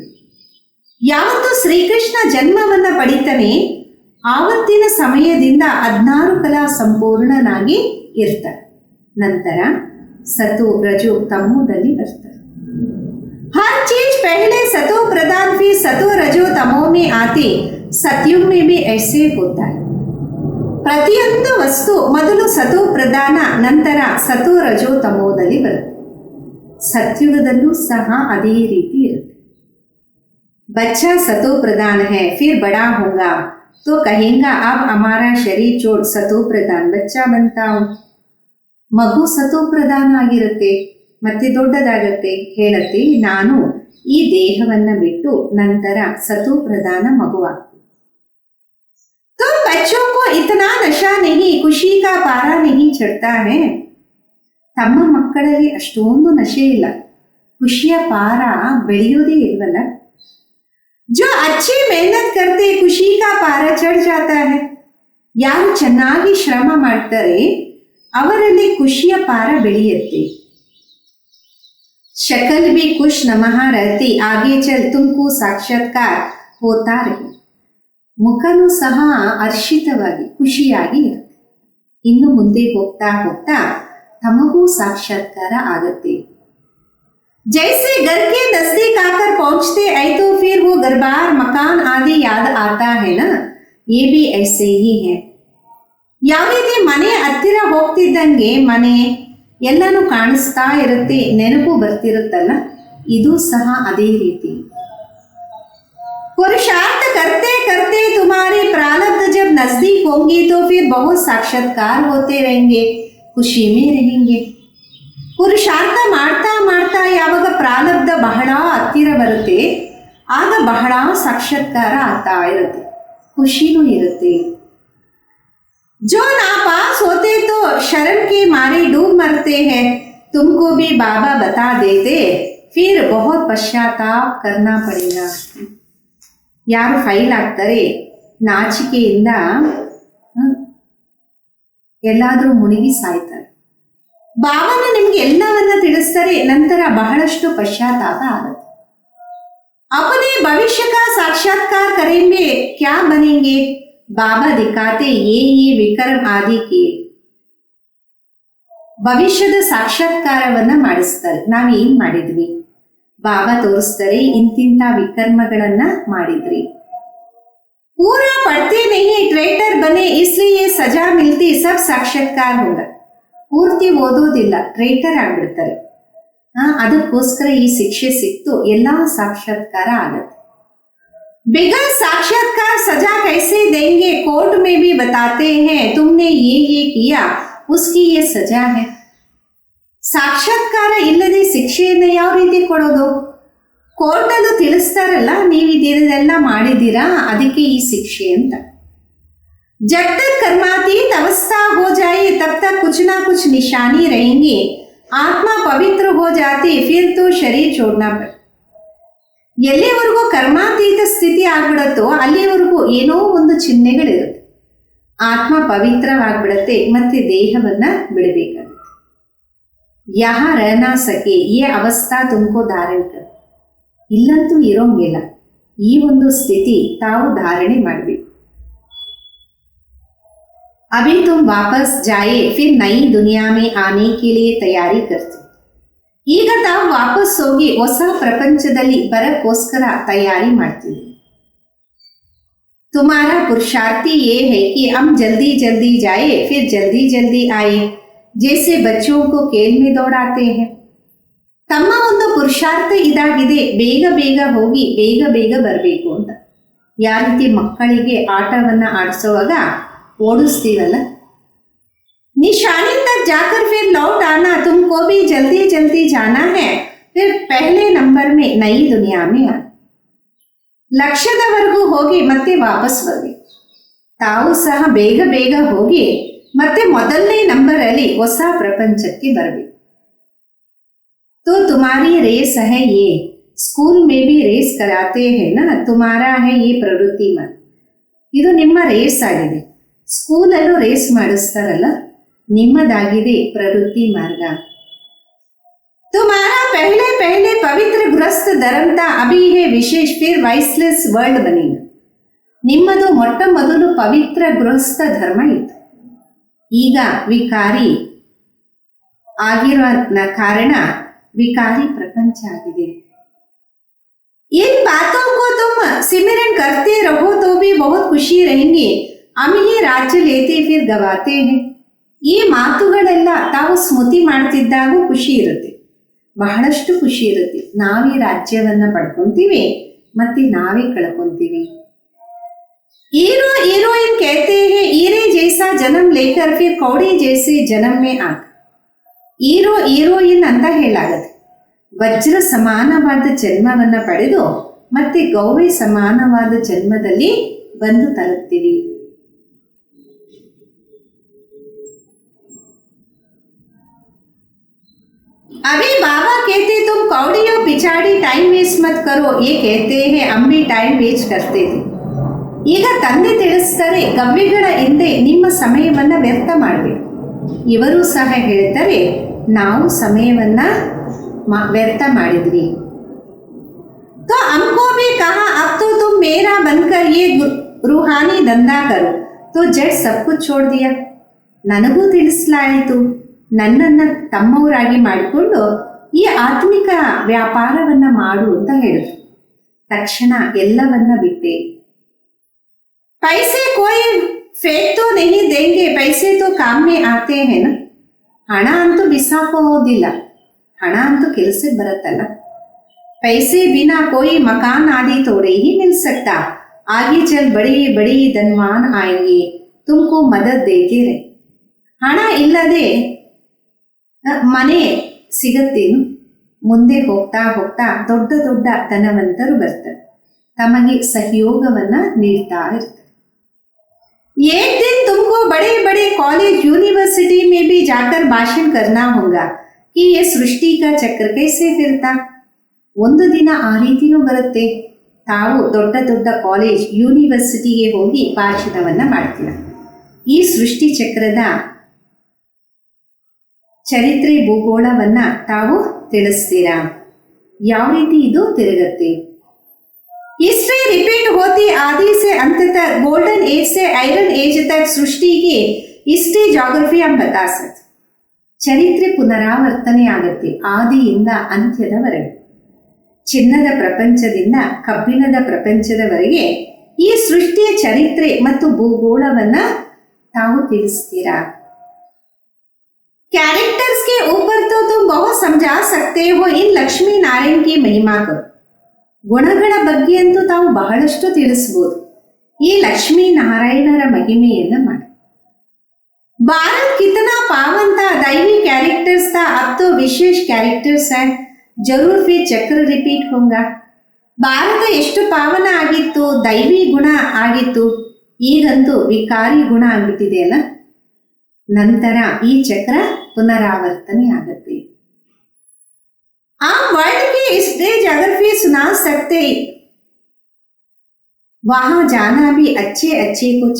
ಯಾವತ್ತು ಶ್ರೀಕೃಷ್ಣ ಜನ್ಮವನ್ನ ಪಡಿತಾನೆ ಆವತ್ತಿನ ಸಮಯದಿಂದ 16 ಕಲಾ ಸಂಪೂರ್ಣನಾಗಿ ಇರ್ತಾರೆ. ನಂತರ सतो रजो तमोದಲ್ಲಿ ಬರ್ತಾರೆ. हर चीज पहले सतो प्रधान फिर सतो रजो तमो में आती, सतयुग में भी ऐसे होता है. ಪ್ರತಿಯೊಂದು ವಸ್ತು ಮೊದಲು ಸತೋ ಪ್ರಧಾನ, ನಂತರ ಸತೋ ರಜೋ ತಮೋದಲ್ಲಿ ಬರುತ್ತೆ. ಸತ್ಯುಗದಲ್ಲೂ ಸಹ ಅದೇ ರೀತಿ ಇರುತ್ತೆ. बच्चा सतो प्रधान है, फिर बड़ा होगा तो कहेगा अब हमारा शरीर छोड़ सतो प्रधान बच्चा बनता हूं. ಮಗು ಸತೋ ಪ್ರಧಾನ ಆಗಿರುತ್ತೆ, ಮತ್ತೆ ದೊಡ್ಡದಾಗತ್ತೆ, ಹೇಳತ್ತೆ ನಾನು ಈ ದೇಹವನ್ನ ಬಿಟ್ಟು ನಂತರ ಸತೋ ಪ್ರಧಾನ ಮಗುವಾಗ್ತದೆ. तुम बच्चों को इतना नशा नहीं, खुशी का पारा नहीं चढ़ता है. ತಮ್ಮ ಮಕ್ಕಳಲ್ಲಿ ಅಷ್ಟೊಂದು ನಶೆ ಇಲ್ಲ, ಖುಷಿಯ ಪಾರ ಬೆಳೆಯೋದೇ ಇಲ್ವಲ್ಲ. जो अच्छी मेहनत करते खुशी का पारा चढ़ जाता है. ಯಾರು ಚೆನ್ನಾಗಿ ಶ್ರಮ ಮಾಡ್ತಾರೆ ಅವರಲ್ಲಿ ಖುಷಿಯ ಪಾರ ಬೆಳೆಯುತ್ತೆ. शकल भी खुश नमः रहती, आगे चल तुमको साक्षात्कार होता रहे. ಮುಖನೂ ಸಹ ಹರ್ಷಿತವಾಗಿ ಖುಷಿಯಾಗಿ ಇರುತ್ತೆ. ಇನ್ನು ಮುಂದೆ ಹೋಗ್ತಾ ಹೋಗ್ತಾ ತಮಗೂ ಸಾಕ್ಷಾತ್ಕಾರ ಆಗತ್ತೆ. जैसे घर के नजदीक आकर पहुंचते है तो फिर वो घर बार मकान आदि याद आता है ना, ये भी ऐसे ही है. ಯಾವ ರೀತಿ ಮನೆ ಹತ್ತಿರ ಹೋಗ್ತಿದ್ದಂಗೆ ಮನೆ ಎಲ್ಲನೂ ಕಾಣಿಸ್ತಾ ಇರುತ್ತೆ, ನೆನಪು ಬರ್ತಿರುತ್ತಲ್ಲ, ಇದು ಸಹ ಅದೇ ರೀತಿ. पुरुषार्थ करते करते तुम्हारे प्रारब्ध जब नजदीक होंगे तो फिर बहुत साक्षात्कार होते रहेंगे, ಖುಷಿ में रहेंगे. ಪುರುಷಾರ್ಥ ಮಾಡ್ತಾ ಮಾಡ್ತಾ ಯಾವಾಗ ಪ್ರಾರಬ್ಧ ಬಹಳ ಹತ್ತಿರ ಬರುತ್ತೆ ಆಗ ಬಹಳ ಸಾಕ್ಷಾತ್ಕಾರ ಆಗ್ತಾ ಇರುತ್ತೆ, ಖುಷಿನೂ ಇರುತ್ತೆ. जो नापास होते तो शर्म के मारे डूब मरते हैं, तुमको भी बाबा बता देते फिर बहुत पश्चाताप करना पड़ेगा. ಯಾರು ಫೈಲ್ ಆಗ್ತಾರೆ ನಾಚಿಕೆಯಿಂದ ಎಲ್ಲಾದರೂ ಮುಳುಗಿ ಸಾಯ್ತಾರೆ. ಬಾಬಾನ ನಿಮ್ಗೆ ಎಲ್ಲವನ್ನ ತಿಳಿಸ್ತಾರೆ, ನಂತರ ಬಹಳಷ್ಟು ಪಶ್ಚಾತ್ತಾಪ ಆಗುತ್ತೆ. अपने भविष्य का साक्षात्कार करेंगे, क्या बनेंगे? बाबा दिखाते ये विक्रम आदि किए. ಭವಿಷ್ಯದ ಸಾಕ್ಷಾತ್ಕಾರವನ್ನ ಮಾಡಿಸ್ತಾರೆ. ನಾವೇನ್ ಮಾಡಿದ್ವಿ ಬಾಬಾ ತೋರಿಸ್ತಾರೆ, ಇಂತಿಂತ ವಿಕರ್ಮಗಳನ್ನ ಮಾಡಿದ್ರಿ. पूरा पढ़ते नहीं ट्रेटर बने इसलिए सजा मिलती, सब साक्षात्कार होगा. ಪೂರ್ತಿ ಓದೋದಿಲ್ಲ, ಟ್ರೇಟರ್ ಆಗ್ಬಿಡ್ತಾರೆ, ಅದಕ್ಕೋಸ್ಕರ ಈ ಶಿಕ್ಷೆ ಸಿಕ್ತು, ಎಲ್ಲಾ ಸಾಕ್ಷಾತ್ಕಾರ ಆಗತ್ತೆ. बिगड़ साक्षात्कार सजा कैसे देंगे, कोर्ट में भी बताते हैं तुमने ये किया उसकी ये सजा है. ಸಾಕ್ಷಾತ್ಕಾರ ಇಲ್ಲದೆ ಶಿಕ್ಷೆಯನ್ನು ಯಾವ ರೀತಿ ಕೊಡೋದು? ಕೋರ್ಟಲ್ಲೂ ತಿಳಿಸ್ತಾರಲ್ಲ, ನೀವು ಇದೆಲ್ಲ ಮಾಡಿದ್ದೀರಾ, ಅದಕ್ಕೆ ಈ ಶಿಕ್ಷೆ ಅಂತ. जब तक कर्मातीत अवस्था हो जाए तब तक कुछ ना कुछ निशानी रहेंगी, आत्मा पवित्र हो जाती फिर तो शरीर छोड़ना पड़े. ಎಲ್ಲಿವರೆಗೂ ಕರ್ಮಾತೀತ ಸ್ಥಿತಿ ಆಗ್ಬಿಡತ್ತೋ ಅಲ್ಲಿವರೆಗೂ ಏನೋ ಒಂದು ಚಿಹ್ನೆಗಳಿರುತ್ತೆ. ಆತ್ಮ ಪವಿತ್ರವಾಗ್ಬಿಡತ್ತೆ, ಮತ್ತೆ ದೇಹವನ್ನ ಬಿಡಬೇಕಾಗುತ್ತೆ. यहाँ रह ना सके ये अवस्था तुमको धारण कर, ಇಲ್ಲಂತೂ ಇರೋಂಗಿಲ್ಲ, ಈ ಒಂದು ಸ್ಥಿತಿ ತಾವು ಧಾರಣೆ ಮಾಡಬೇಕು. अभी तुम वापस जाए फिर नई दुनिया में आने के लिए तैयारी करते. ಈಗ ತಾವು ವಾಪಸ್ ಹೋಗಿ ಹೊಸ ಪ್ರಪಂಚದಲ್ಲಿ ಬರಕ್ಕೋಸ್ಕರ ತಯಾರಿ ಮಾಡ್ತೀವಿ. तुम्हारा पुरुषार्थी ये है कि हम जल्दी जल्दी जाए फिर जल्दी जल्दी आए, जैसे बच्चों को खेल में दौड़ाते हैं. ತಮ್ಮ ಒಂದು ಪುರುಷಾರ್ಥ ಇದಾಗಿದೆ, ಬೇಗ ಬೇಗ ಹೋಗಿ ಬೇಗ ಬೇಗ ಬರಬೇಕು ಅಂತ. ಯಾವ ರೀತಿ ಮಕ್ಕಳಿಗೆ ಆಟವನ್ನ ಆಡಿಸುವಾಗ ಓಡಿಸ್ತೀವಲ್ಲ, निशानी तक जाकर फिर लौट आना, तुमको भी जल्दी जल्दी जाना है फिर पहले नंबर में नई दुनिया में आना. ಲಕ್ಷ್ಯದವರೆಗೂ ಹೋಗಿ ಮತ್ತೆ ವಾಪಸ್ ಬರಬೇಕು. ತಾವು ಸಹ ಬೇಗ ಬೇಗ ಹೋಗಿ ಮತ್ತೆ ಮೊದಲನೇ ನಂಬರ್ ಅಲ್ಲಿ ಹೊಸ ಪ್ರಪಂಚಕ್ಕೆ ಬರಬೇಕು. तो तुम्हारी रेस है ये, स्कूल में भी रेस कराते हैं ना, तुम्हारा है ये प्रवृत्ति मन. ಇದು ನಿಮ್ಮ ರೇಸ್ ಆಗಿದೆ, ಸ್ಕೂಲಲ್ಲೂ ರೇಸ್ ಮಾಡಿಸ್ತಾರಲ್ಲ, ನಿಮ್ಮದಾಗಿದೆ ಪ್ರವೃತ್ತಿ ಮಾರ್ಗ. तुम्हारा पहले पहले पवित्र गृहस्थ धर्म था, अभी है विशेष फिर वाइसलेस वर्ल्ड बनेगा. ನಿಮ್ಮದು ಮೊಟ್ಟ ಮೊದಲು ಪವಿತ್ರ ಗೃಹಸ್ಥ ಧರ್ಮ ಇತ್ತು, ಈಗ ವಿಕಾರಿ ಆಗಿರುವ ಕಾರಣ विकारी प्रपंच आगे. इन बातों को तुम सिमरन करते रहो तो भी बहुत खुशी रहेंगे, हम ही राज्य लेते फिर गवाते हैं. ಈ ಮಾತುಗಳೆಲ್ಲ ತಾವು ಸ್ಮೃತಿ ಮಾಡ್ತಿದ್ದಾಗೂ ಖುಷಿ ಇರುತ್ತೆ, ಬಹಳಷ್ಟು ಖುಷಿ ಇರುತ್ತೆ. ನಾವೇ ರಾಜ್ಯವನ್ನ ಪಡ್ಕೊಂತೀವಿ ಮತ್ತೆ ನಾವೇ ಕಳ್ಕೊಂತೀವಿ. हीरो हीरोइन कहते हैं हीरे जैसा जन्म लेकर फिर कौड़ी जैसे जन्म में आकर. ಹೀರೋ ಹೀರೋಯಿನ್ ಅಂತ ಹೇಳಾಗತ್ತೆ. ವಜ್ರ ಸಮಾನವಾದ ಜನ್ಮವನ್ನ ಪಡೆದು ಮತ್ತೆ ಗೌರಿ ಸಮಾನವಾದ ಜನ್ಮದಲ್ಲಿ ಬಂದು ತರುತ್ತೀವಿ. अभी बाबा कहते तुम कौड़ियों पिछाड़ी टाइम वेस्ट मत करो, ये कहते हैं हम भी टाइम वेस्ट करते थे. ಈಗ ತಂದೆ ತಿಳಿಸ್ತಾರೆ, ಗವ್ಯಗಳ ಹಿಂದೆ ನಿಮ್ಮ ಸಮಯವನ್ನ ವ್ಯರ್ಥ ಮಾಡಬೇಕು. ಇವರು ಸಹ ಹೇಳ್ತಾರೆ, ನಾವು ಸಮಯವನ್ನ ವ್ಯರ್ಥ ಮಾಡಿದ್ವಿ. तो हमको भी कहा अब तो तुम मेरा बनकर ये रूहानी धंधा करो, तो जट सब कुछ छोड़ दिया. ನನಗೂ ತಿಳಿಸಲಾಯಿತು, ನನ್ನನ್ನ ತಮ್ಮವರಾಗಿ ಮಾಡಿಕೊಂಡು ಈ ಆತ್ಮಿಕ ವ್ಯಾಪಾರವನ್ನ ಮಾಡು ಅಂತ ಹೇಳಿದ್ರು. ತಕ್ಷಣ ಎಲ್ಲವನ್ನ ಬಿಟ್ಟೆ. पैसे कोई फेंक तो नहीं देंगे, पैसे तो काम में आते हैं ना. ಹಣ ಅಂತೂ ಬಿಸಾಕೋದಿಲ್ಲ, ಹಣ ಅಂತೂ ಕೆಲಸಕ್ಕೆ ಬರುತ್ತಲ್ಲ. पैसे बिना कोई मकान आदि थोड़े ही मिल सकता. आगे चल बड़ी बड़ी धनवान आएंगे, तुमको मदद देते रहे. ಹಣ ಇಲ್ಲದೆ ಮನೆ ಸಿಗತ್ತೇನು? ಮುಂದೆ ಹೋಗ್ತಾ ಹೋಗ್ತಾ ದೊಡ್ಡ ದೊಡ್ಡ ಧನವಂತರು ಬರ್ತಾರೆ, ತಮಗೆ ಸಹಯೋಗವನ್ನ ನೀಡ್ತಾ ಇರ್ತಾರೆ. एक दिन तुमको बड़े बड़े कॉलेज यूनिवर्सिटी में भी जाकर भाषण करना होगा कि ये सृष्टि का चक्र कैसे फिरता. ಒಂದು ದಿನ ಆ ರೀತಿನೂ ಬರುತ್ತೆ, ತಾವು ದೊಡ್ಡ ದೊಡ್ಡ ಕಾಲೇಜ್ ಯೂನಿವರ್ಸಿಟಿಗೆ ಹೋಗಿ ಭಾಷಣವನ್ನ ಮಾಡ್ತೀರ. ಈ ಸೃಷ್ಟಿ ಚಕ್ರದ ಚರಿತ್ರೆ ಭೂಗೋಳವನ್ನ ತಾವು ತಿಳಿಸ್ತೀರಾ, ಯಾವ ರೀತಿ ಇದು ತಿರುಗತ್ತೆ. हिस्ट्री रिपीट होती आदि से अंत तक, गोल्डन एज से आयरन एज तक सृष्टि की हिस्ट्री ಜಾಗ್ರಫಿ हम बता सकते. ಚರಿತ್ರೆ ಪುನರಾವರ್ತನೆ ಆಗುತ್ತೆ ಆದಿಯಿಂದ ಅಂತ್ಯದವರೆಗೆ. ಚಿನ್ನದ ಪ್ರಪಂಚದಿಂದ ಕಬ್ಬಿಣದ ಪ್ರಪಂಚದವರೆಗೆ ಈ ಸೃಷ್ಟಿಯ ಚರಿತ್ರೆ ಮತ್ತು ಭೂಗೋಳವನ್ನ ತಾವು ತಿಳಿಸ್ತೀರಾ. कैरेक्टर्स के ऊपर तो तुम बहुत समझा सकते हो, इन लक्ष्मी नारायण की महिमा को. ಗುಣಗಳ ಬಗ್ಗೆ ಅಂತೂ ತಾವು ಬಹಳಷ್ಟು ತಿಳಿಸಬಹುದು, ಈ ಲಕ್ಷ್ಮೀ ನಾರಾಯಣರ ಮಹಿಮೆಯನ್ನ ಮಾಡಿ. भारत कितना पावन था, दैवी कैरेक्टर्स था, अब तो विशेष कैरेक्टर्स है, जरूर फिर चक्र रिपीट होगा. ಭಾರತ ಎಷ್ಟು ಪಾವನ ಆಗಿತ್ತು, ದೈವಿ ಗುಣ ಆಗಿತ್ತು, ಈಗಂತೂ ವಿಕಾರಿ ಗುಣ ಆಗ್ಬಿಟ್ಟಿದೆ ಅಲ್ಲ. ನಂತರ ಈ ಚಕ್ರ ಪುನರಾವರ್ತನೆ ಆಗತ್ತೆ. आप वर्ल्ड की हिस्ट्री ज्योग्राफी सुना सकते, वहां जाना भी अच्छे अच्छे कुछ.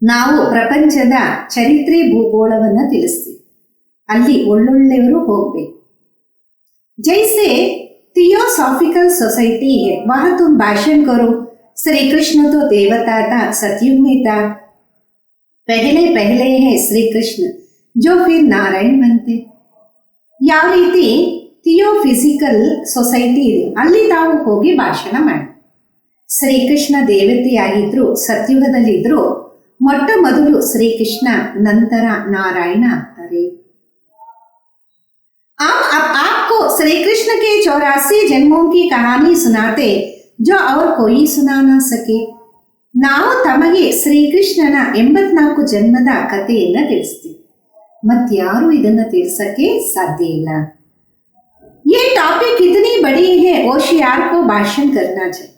ನಾವು ಪ್ರಪಂಚದ ಚರಿತ್ರೆ ಭೂಗೋಳವನ್ನ ತಿಳಿಸ್ತೀವಿ, ಅಲ್ಲಿ ಒಳ್ಳೊಳ್ಳೆಯವರು ಹೋಗ್ಬೇಕು. जैसे थियोसॉफिकल सोसाइटी है, वहां तुम भाषण करो, श्री कृष्ण तो देवता था, सतयुग में था, पहले पहले है श्री कृष्ण जो फिर नारायण बनते. ಯಾವ ರೀತಿ ಥಿಯೋಫಿಸಿಕಲ್ ಸೊಸೈಟಿ ಇದೆ, ಅಲ್ಲಿ ತಾವು ಹೋಗಿ ಭಾಷಣ ಮಾಡಿ. ಶ್ರೀಕೃಷ್ಣ ದೇವತೆಯಾಗಿದ್ರು, ಸತ್ಯುಗದಲ್ಲಿದ್ರು, ಮೊಟ್ಟ ಮೊದಲು ಶ್ರೀಕೃಷ್ಣ, ನಂತರ ನಾರಾಯಣ ಆಗ್ತಾರೆ. अब आपको श्री कृष्ण के 84 जन्मों की कहानी सुनाते जो और कोई सुना ना सके. ನಾವು ತಮಗೆ ಶ್ರೀಕೃಷ್ಣನ 84 ಜನ್ಮದ ಕಥೆಯನ್ನ ತಿಳಿಸ್ತೀವಿ, ಮತ್ಯಾರು ಇದನ್ನ ತಿಳಿಸಕ್ಕೆ ಸಾಧ್ಯ ಇಲ್ಲ. ये टॉपिक इतनी बड़ी है, होशियार को भाषण करना चाहिए.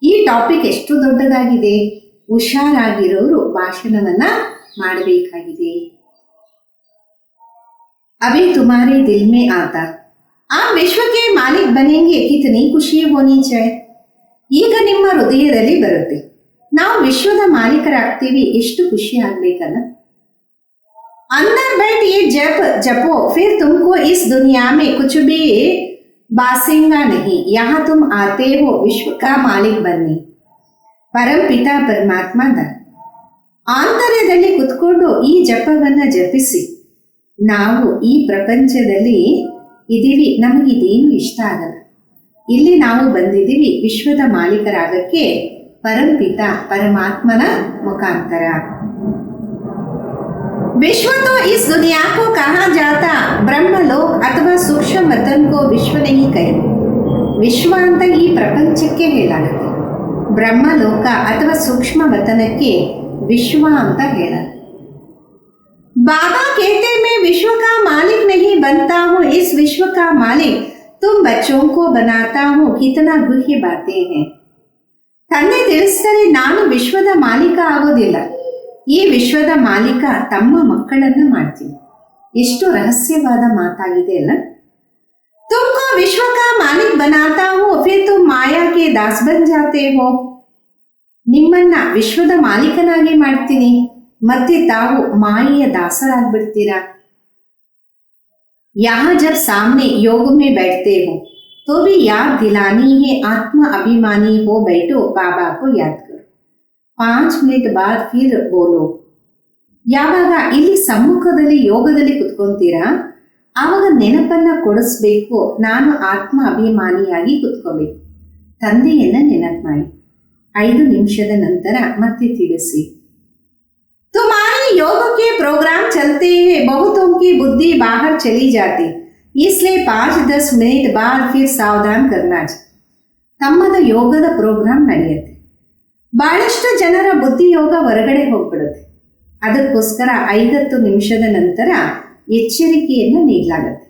ಈ ಟಾಪಿಕ್ ಎಷ್ಟು ದೊಡ್ಡದಾಗಿದೆ, ಹುಷಾರಾಗಿರೋರು ಭಾಷಣವನ್ನ ಮಾಡಬೇಕಾಗಿದೆ. अभी तुम्हारे दिल में आता, आप विश्व के मालिक बनेंगे, कितनी खुशी होनी चाहिए. ಈಗ ನಿಮ್ಮ ಹೃದಯದಲ್ಲಿ ಬರುತ್ತೆ, ನಾವು ವಿಶ್ವದ ಮಾಲೀಕರಾಗ್ತೀವಿ, ಎಷ್ಟು ಖುಷಿ ಆಗ್ಬೇಕಲ್ಲ. अंदर बैठ ये जप जपो, फिर तुमको इस दुनिया में कुछ भी बासेगा नहीं. यहाँ तुम आते हो विश्व का मालिक बनने. परम पिता परमात्मा ದ ಆಂತರ್ಯದಲ್ಲಿ ಕುತ್ಕೊಂಡು ಈ ಜಪವನ್ನ ಜಪಿಸಿ. ನಾವು ಈ ಪ್ರಪಂಚದಲ್ಲಿ ಇದೀವಿ, ನಮಗಿದೇನು ಇಷ್ಟ ಆಗಲ್ಲ. ಇಲ್ಲಿ ನಾವು ಬಂದಿದ್ದೀವಿ ವಿಶ್ವದ ಮಾಲೀಕರಾಗಕ್ಕೆ, ಪರಂಪಿತ ಪರಮಾತ್ಮನ ಮುಖಾಂತರ. विश्व तो इस दुनिया को कहा जाता ब्रह्मलोक अथवा सूक्ष्म वतन को विश्व नहीं कहे. ವಿಶ್ವ ಅಂತ ಈ ಪ್ರಪಂಚಕ್ಕೆ ಹೇಳಾಗುತ್ತೆ, ಬ್ರಹ್ಮಲೋಕ ಅಥವಾ ಸೂಕ್ಷ್ಮ ವತನಕ್ಕೆ ವಿಶ್ವ ಅಂತ ಹೇಳಲ್ಲ. बाबा कहते मैं विश्व का मालिक नहीं बनता हूँ, इस विश्व का मालिक तुम बच्चों को बनाता हूँ. कितना गुह्य बातें हैं. ತಂದೆ ತಿಳಿಸ್ತಾರೆ, ನಾನು ವಿಶ್ವದ ಮಾಲೀಕ ಆಗೋದಿಲ್ಲ, ಈ ವಿಶ್ವದ ಮಾಲೀಕ ತಮ್ಮ ಮಕ್ಕಳನ್ನ ಮಾಡ್ತೀನಿ. ಎಷ್ಟು ರಹಸ್ಯವಾದ ಮಾತಾಗಿದೆ ಅಲ್ಲ. ತುಮ್ಕೋ ವಿಶ್ವ ಕಾ ಮಾಲಿಕ್ ಬನಾತಾ ಹೂ, ಫಿರ್ ತುಮ್ ಮಾಯಾ ಕೆ ದಾಸ್ ಬನ್ ಜಾತೆ ಹೋ. ನಿಮ್ಮನ್ನ ವಿಶ್ವದ ಮಾಲೀಕನಾಗಿ ಮಾಡ್ತೀನಿ, ಮತ್ತೆ ತಾವು ಮಾಯೆಯ ದಾಸರಾಗ್ಬಿಡ್ತೀರಾ. यहाँ जब सामने योग में बैठते हो तो भी याद दिलानी है, आत्मा अभिमानी हो बैठो, बाबा को याद करो. 5 ಮಿನಿಟ್ ಬಾದ್ ಫಿರ್ ಬೋಲೋ. ಯಾವಾಗ ಇಲ್ಲಿ ಸಮ್ಮುಖದಲ್ಲಿ ಯೋಗದಲ್ಲಿ ಕುತ್ಕೊಂತೀರಾ, ಆವಾಗ ನೆನಪನ್ನ ಕೊಡಿಸ್ಬೇಕು, ನಾನು ಆತ್ಮ ಅಭಿಮಾನಿಯಾಗಿ ಕುತ್ಕೋಬೇಕು. ತಂದೆಯನ್ನ ನೆನಪು ಮಾಡಿ. 5 ನಿಮಿಷದ ನಂತರ ಮತ್ತೆ ತಿಳಿಸಿ. तुम्हारे योग के प्रोग्राम चलते हैं, बहुतों की बुद्धि बाहर चली जाती, इसलिए 5-10 मिनट बाद फिर सावधान करना चाहिए. ತಮ್ಮದ ಯೋಗದ ಪ್ರೋಗ್ರಾಂ ನಡೆಯುತ್ತೆ, ಬಹಳಷ್ಟು ಜನರ ಬುದ್ಧಿ ಯೋಗ ಹೊರಗಡೆ ಹೋಗ್ಬಿಡುತ್ತೆ. ಅದಕ್ಕೋಸ್ಕರ 5 ನಿಮಿಷದ ನಂತರ ಎಚ್ಚರಿಕೆಯನ್ನು ನೀಡಲಾಗುತ್ತೆ.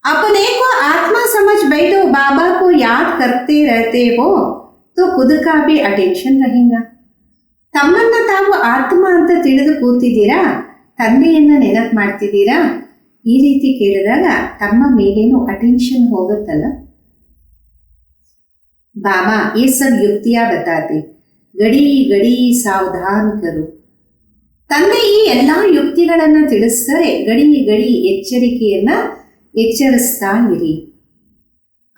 अपने को आत्मा समझ बैठो, बाबा को याद करते रहते हो तो खुद का भी अटेंशन रहेगा. ತಮ್ಮನ್ನ ತಾವು ಆತ್ಮ ಅಂತ ತಿಳಿದು ಕೂತಿದ್ದೀರಾ, ತಂದೆಯನ್ನ ನೆನಪು ಮಾಡ್ತಿದ್ದೀರಾ, ಈ ರೀತಿ ಕೇಳಿದಾಗ ತಮ್ಮ ಮೇಲೇನು ಅಟೆನ್ಷನ್ ಹೋಗುತ್ತಲ್ಲ. ಬಾಬಾ ये सब युक्तियां बताते, ಗಡಿ ಗಡಿ ಸಾವಧಾನ್ ಕರು. ತಂದೆ ಈ ಎಲ್ಲಾ ಯುಕ್ತಿಗಳನ್ನ ತಿಳಿಸ್ತಾರೆ, ಗಡಿ ಗಡಿ ಎಚ್ಚರಿಸ್ತಾ ಇರಿ.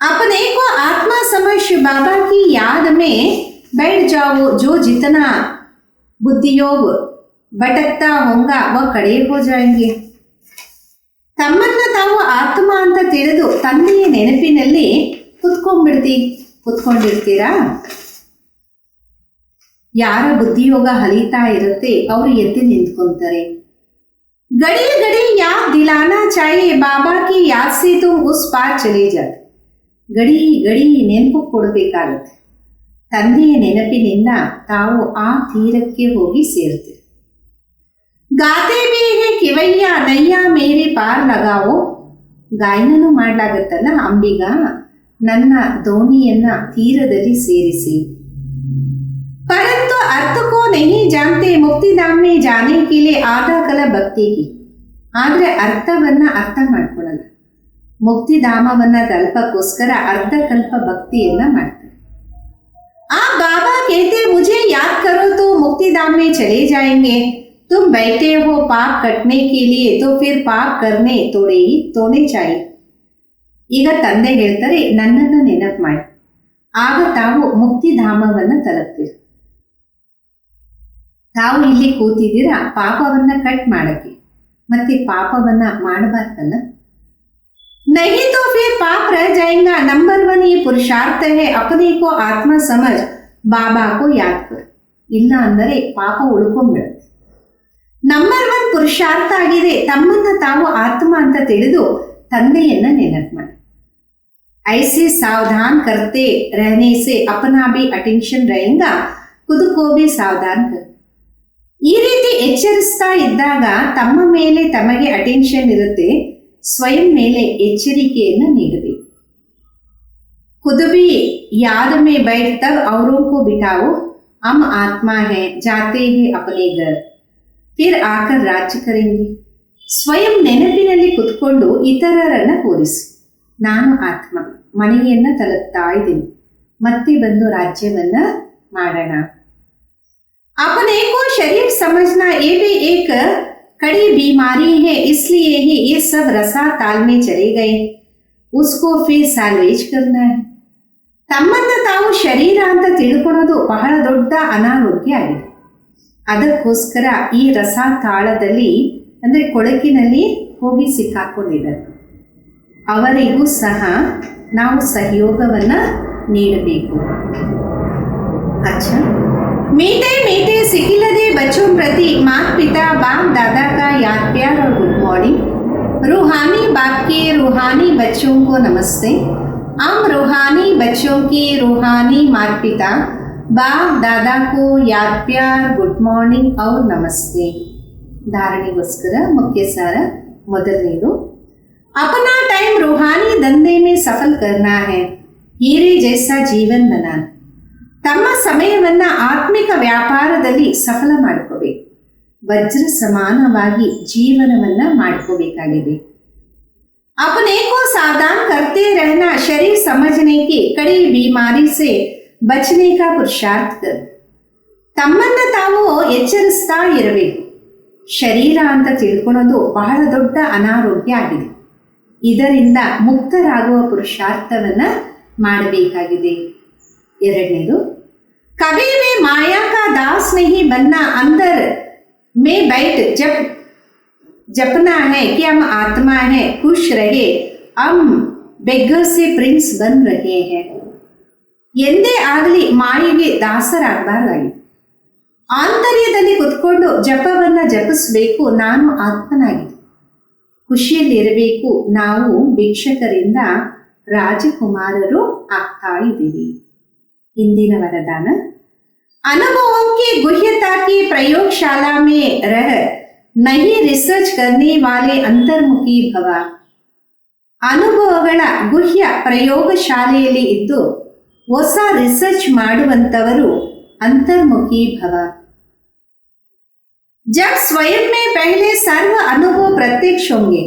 अपने को आत्मा समझ बाबा की याद में बैठ जाओ, जो जितना बुद्धियोग भटकता होगा वह कड़े हो जाएंगे. ತಮ್ಮನ್ನ ತಾವು ಆತ್ಮ ಅಂತ ತಿಳಿದು ತಂದೆಯ ನೆನಪಿನಲ್ಲಿ ಕುತ್ಕೊಂಡಿರ್ತೀರಾ. ಯಾರ ಬುದ್ಧಿಯೋಗ ಹಲಿತಾ ಇರುತ್ತೆ ಅವರು ಎದ್ದು ನಿಂತ್ಕೊಂತಾರೆ. गड़ी गड़ी याद दिलाना चाहिए, बाबा की याद से तुम उस पार चले जाते. ಗಡಿ ಗಡಿ ನೆನಪು ಕೊಡಬೇಕಾಗುತ್ತೆ. ತಂದೆಯ ನೆನಪಿನಿಂದ ತಾವು ಆ ತೀರಕ್ಕೆ ಹೋಗಿ ಸೇರ್ತೀರಿ. ಗಾತೆ ಬಿ ಹೇ ಕಿವಯ್ಯ ನಯ್ಯ ಮೇರೆ ಪಾರ್ ಲಗಾವೋ. ಗಾಯನನು ಮಾಡಲಾಗತ್ತಲ್ಲ, ಅಂಬಿಗ ನನ್ನ ದೋಣಿಯನ್ನ ತೀರದಲ್ಲಿ ಸೇರಿಸಿ. परंतु अर्थ को नहीं जानते, मुक्तिधाम में जाने के लिए आधा कल भक्ति की. ಆದ್ರೆ ಅರ್ಥವನ್ನ ಅರ್ಥ ಮಾಡ್ಕೊಳ್ಳಲ್ಲ. ಮುಕ್ತಿಧಾಮವನ್ನ ತಲುಪಕ್ಕೋಸ್ಕರ ಅರ್ಧ ಕಲ್ಪ ಭಕ್ತಿಯನ್ನ ಮಾಡ್ತಾರೆ. ಆ ಬಾಬಾ कहते मुझे याद करो तो मुक्तिधाम में चले जाएंगे, तुम बैठे हो पाप कटने के लिए तो फिर पाप करने तोड़े चाहिए. ಈಗ ತಂದೆ ಹೇಳ್ತಾರೆ ನನ್ನನ್ನ ನೆನಪು ಮಾಡಿ, ಆಗ ತಾವು ಮುಕ್ತಿಧಾಮವನ್ನ ತಲುಪ್ತೀರಿ. ತಾವು ಇಲ್ಲಿ ಕೂತಿದ್ದೀರಾ ಪಾಪವನ್ನ ಕಟ್ ಮಾಡಕ್ಕೆ, ಮತ್ತೆ ಪಾಪವನ್ನ ಮಾಡಬಾರ್ದಲ್ಲ. नहीं तो फिर पाप रह जाएगा. नंबर 1 ये पुरुषार्थ है, अपने को आत्मा समझ बाबा को याद कर. ಇಲ್ಲ ಅಂದರೆ ಪಾಪ ಉಳ್ಕೊಂಡ್ಬಿಡುತ್ತೆ. ನಂಬರ್ 1 ಪುರುಷಾರ್ಥ ಆಗಿದೆ, ತಮ್ಮನ್ನ ತಾವು ಆತ್ಮ ಅಂತ ತಿಳಿದು ತಂದೆಯನ್ನ ನೆನಪು ಮಾಡಿ. ऐसे सावधान करते रहने से अपना भी अटेंशन रहेगा, खुद को भी सावधान कर. ಈ ರೀತಿ ಎಚ್ಚರಿಸ್ತಾ ಇದ್ದಾಗ ತಮ್ಮ ಮೇಲೆ ತಮಗೆ ಅಟೆನ್ಷನ್ ಇರುತ್ತೆ, ಸ್ವಯಂ ಮೇಲೆ ಎಚ್ಚರಿಕೆಯನ್ನು ನೀಡಬೇಕು. खुद भी याद में बैठ तब औरों को बिठाओ, हम आत्मा है, जाते हैं अपने घर, फिर आकर राज्य करेंगे. ಸ್ವಯಂ ನೆನಪಿನಲ್ಲಿ ಕುತ್ಕೊಂಡು ಇತರರನ್ನ ತೋರಿಸಿ, ನಾನು ಆತ್ಮ, ಮನೆಯನ್ನ ತಲುಪ್ತಾ ಇದ್ದೀನಿ, ಮತ್ತೆ ಬಂದು ರಾಜ್ಯವನ್ನ ಮಾಡೋಣ. अपने को शरीर समझना ये भी एक कड़ी बीमारी है, इसलिए ही ये सब रसा ताल में चले गए, उसको फिर साल्वेज करना है. ತಮ್ಮನ್ನ ತಾವು ಶರೀರ ಅಂತ ತಿಳ್ಕೊಳ್ಳೋದು ಬಹಳ ದೊಡ್ಡ ಅನಾರೋಗ್ಯ ಆಗಿದೆ. ಅದಕ್ಕೋಸ್ಕರ ಈ ರಸ ತಾಳದಲ್ಲಿ ಅಂದ್ರೆ ಕೊಳಕಿನಲ್ಲಿ ಹೋಗಿ ಸಿಕ್ಕಾಕೊಂಡಿದ್ದಾರೆ. ಅವರಿಗೂ ಸಹ ನಾವು ಸಹಯೋಗವನ್ನ ನೀಡಬೇಕು. अच्छा, मीठे मीठे सिखिलदे बच्चों प्रति माता पिता बाप दादा का याद प्यार और गुड मॉर्निंग. रूहानी बाप के रूहानी बच्चों को नमस्ते. हम रूहानी बच्चों के रूहानी माता पिता बाप दादा को याद प्यार गुड मॉर्निंग और नमस्ते. धारणेಗೋಸ್ಕರ मुख्य सार ಮೊದಲನೇದು, अपना टाइम रूहानी धंधे में सफल करना है, हीरे जैसा जीवन बनाना. ತಮ್ಮ ಸಮಯವನ್ನ ಆತ್ಮಿಕ ವ್ಯಾಪಾರದಲ್ಲಿ ಸಫಲ ಮಾಡ್ಕೋಬೇಕು, ವಜ್ರ ಸಮಾನವಾಗಿ ಜೀವನವನ್ನ ಮಾಡ್ಕೋಬೇಕಾಗಿದೆ. अपने को सावधान करते रहना, शरीर समझने की कड़ी बीमारी से बचने का पुरुषार्थ कर. ತಮ್ಮನ್ನ ತಾವು ಎಚ್ಚರಿಸ್ತಾ ಇರಬೇಕು. ಶರೀರ ಅಂತ ತಿಳ್ಕೊಳ್ಳೋದು ಬಹಳ ದೊಡ್ಡ ಅನಾರೋಗ್ಯ ಆಗಿದೆ. ಇದರಿಂದ ಮುಕ್ತರಾಗುವ ಪುರುಷಾರ್ಥವನ್ನ ಮಾಡಬೇಕಾಗಿದೆ. ಎರಡನೇದು, कभी भी माया का दास नहीं बनना, अंदर में बैठ जपना है कि हम आत्मा है, खुश रहे, हम बेगर से प्रिंस बन रहे हैं. ಎಂದೇ ಆಗಲಿ ಮಾಯೆಗೆ ದಾಸರಾಗಬಾರ್ದಾಗಿದೆ. ಆಂತರ್ಯದಲ್ಲಿ ಕುತ್ಕೊಂಡು ಜಪವನ್ನ ಜಪಿಸಬೇಕು. ನಾನು ಆತ್ಮನಾಗಿದೆ. ಖುಷಿಯಲ್ಲಿರಬೇಕು. ನಾವು ಭಿಕ್ಷಕರಿಂದ ರಾಜಕುಮಾರರು ಆಗ್ತಾ ಇದ್ದೀವಿ. ಇಂದಿನ ವರದಾನ, अनुभवों की गुह्यता की प्रयोगशाला में रह नहीं रिसर्च करने वाले अंतर्मुखी भव. ಅನುಭವಗಳ ಗುಹ್ಯ ಪ್ರಯೋಗಶಾಲೆಯಲ್ಲಿ ಇದ್ದು ಹೊಸ ರಿಸರ್ಚ್ ಮಾಡುವಂತವರು ಅಂತರ್ಮುಖಿ ಭವ. जब स्वयं में पहले सर्व अनुभव प्रत्यक्ष होंगे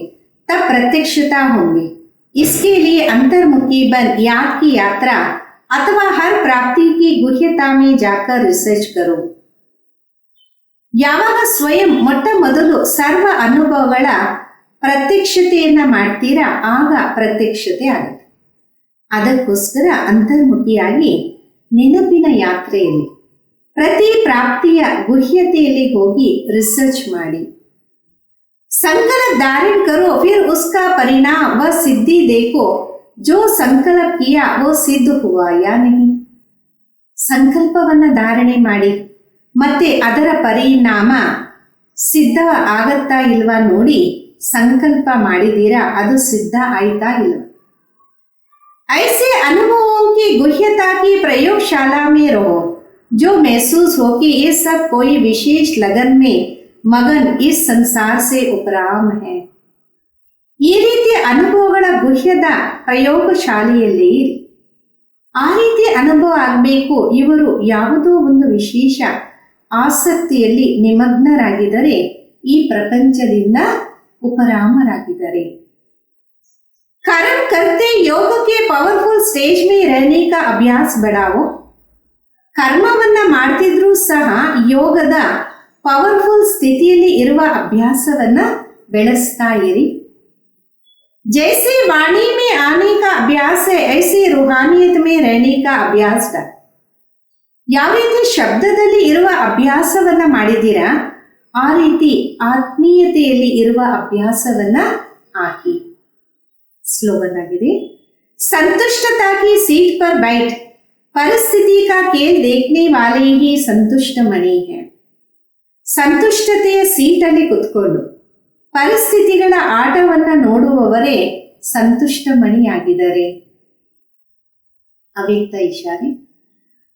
तब प्रत्यक्षता होंगे. इसके लिए अंतर्मुखी बन याद की यात्रा अथवा हर प्राप्ति की गुह्यता में जाकर रिसर्च करो. ಯಾವಾಗ ಸ್ವಯಂ ಮೊಟ್ಟ ಮೊದಲು ಸರ್ವ ಅನುಭವಗಳ ಪ್ರತ್ಯಕ್ಷತೆಯನ್ನ ಮಾಡ್ತೀರಾ ಆಗ ಪ್ರತ್ಯಕ್ಷತೆ ಆಗುತ್ತೆ. ಅದಕ್ಕೋಸ್ಕರ ಅಂತರ್ಮುಖಿಯಾಗಿ ನೆನಪಿನ ಯಾತ್ರೆಯಲ್ಲಿ ಪ್ರತಿ ಪ್ರಾಪ್ತಿಯ ಗುಹ್ಯತೆಯಲ್ಲಿ ಹೋಗಿ ರಿಸರ್ಚ್ ಮಾಡಿ. संकल्प धारण करो फिर उसका परिणाम व सिद्धि देखो. जो संकल्प किया वो सिद्ध हुआ या नहीं. ಸಂಕಲ್ಪವನ್ನ ಧಾರಣೆ ಮಾಡಿ ಮತ್ತೆ ಅದರ ಪರಿಣಾಮ ಸಿದ್ಧ ಆಗತ್ತಾ ಇಲ್ವಾ ನೋಡಿ. ಸಂಕಲ್ಪ ಮಾಡಿದೀರಾ, ಅದು ಸಿದ್ಧ ಆಯ್ತಾ ಇಲ್ವಾ. ऐसे अनुभवों की गुह्यता की प्रयोगशाला में रहो जो महसूस हो कि ये सब कोई विशेष लगन में मगन इस संसार से उपराम है. ಈ ರೀತಿಯ ಅನುಭವಗಳ ಗುಹ್ಯದ ಪ್ರಯೋಗಶಾಲೆಯಲ್ಲಿ ಆ ರೀತಿಯ ಅನುಭವ ಆಗಬೇಕು. ಇವರು ಯಾವುದೋ ಒಂದು ವಿಶೇಷ ಆಸಕ್ತಿಯಲ್ಲಿ ನಿಮಗ್ನರಾಗಿದ್ದರೆ ಈ ಪ್ರಪಂಚದಿಂದ उपरामरागिದ್ದಾರೆ. कर्म करते योग के पावरफुल स्टेज में रहने का अभ्यास बढ़ाओ. ಕರ್ಮವನ್ನ ಮಾಡ್ತಿದ್ರೂ ಸಹ ಯೋಗದ ಪವರ್ಫುಲ್ ಸ್ಥಿತಿಯಲ್ಲಿ ಇರುವ ಅಭ್ಯಾಸವನ್ನ ಬೆಳೆಸ್ತಾ ಇರಿ. जैसे वाणी में आने का अभ्यास है ऐसे रूहानियत में रहने का अभ्यास कर. ಯಾವ ರೀತಿ ಶಬ್ದದಲ್ಲಿ ಇರುವ ಅಭ್ಯಾಸವನ್ನ ಮಾಡಿದ್ದೀರಾ ಆ ರೀತಿ ಆತ್ಮೀಯತೆಯಲ್ಲಿ ಇರುವ ಅಭ್ಯಾಸವನ್ನ ಹಾಕಿ. ಸ್ಲೋಗನ್ ಆಗಿದೆ, संतुष्टता की सीट पर बैठ परिस्थिति का खेल देखने वाले ही संतुष्ट मणि है. ಸಂತುಷ್ಟತೆಯ ಸೀಟಲ್ಲಿ ಕುತ್ಕೊಂಡು ಪರಿಸ್ಥಿತಿಗಳ ಆಟವನ್ನ ನೋಡುವವರೇ ಸಂತುಷ್ಟ ಮಣಿಯಾಗಿದ್ದಾರೆ. ಅವ್ಯಕ್ತ ಇಶಾರೆ,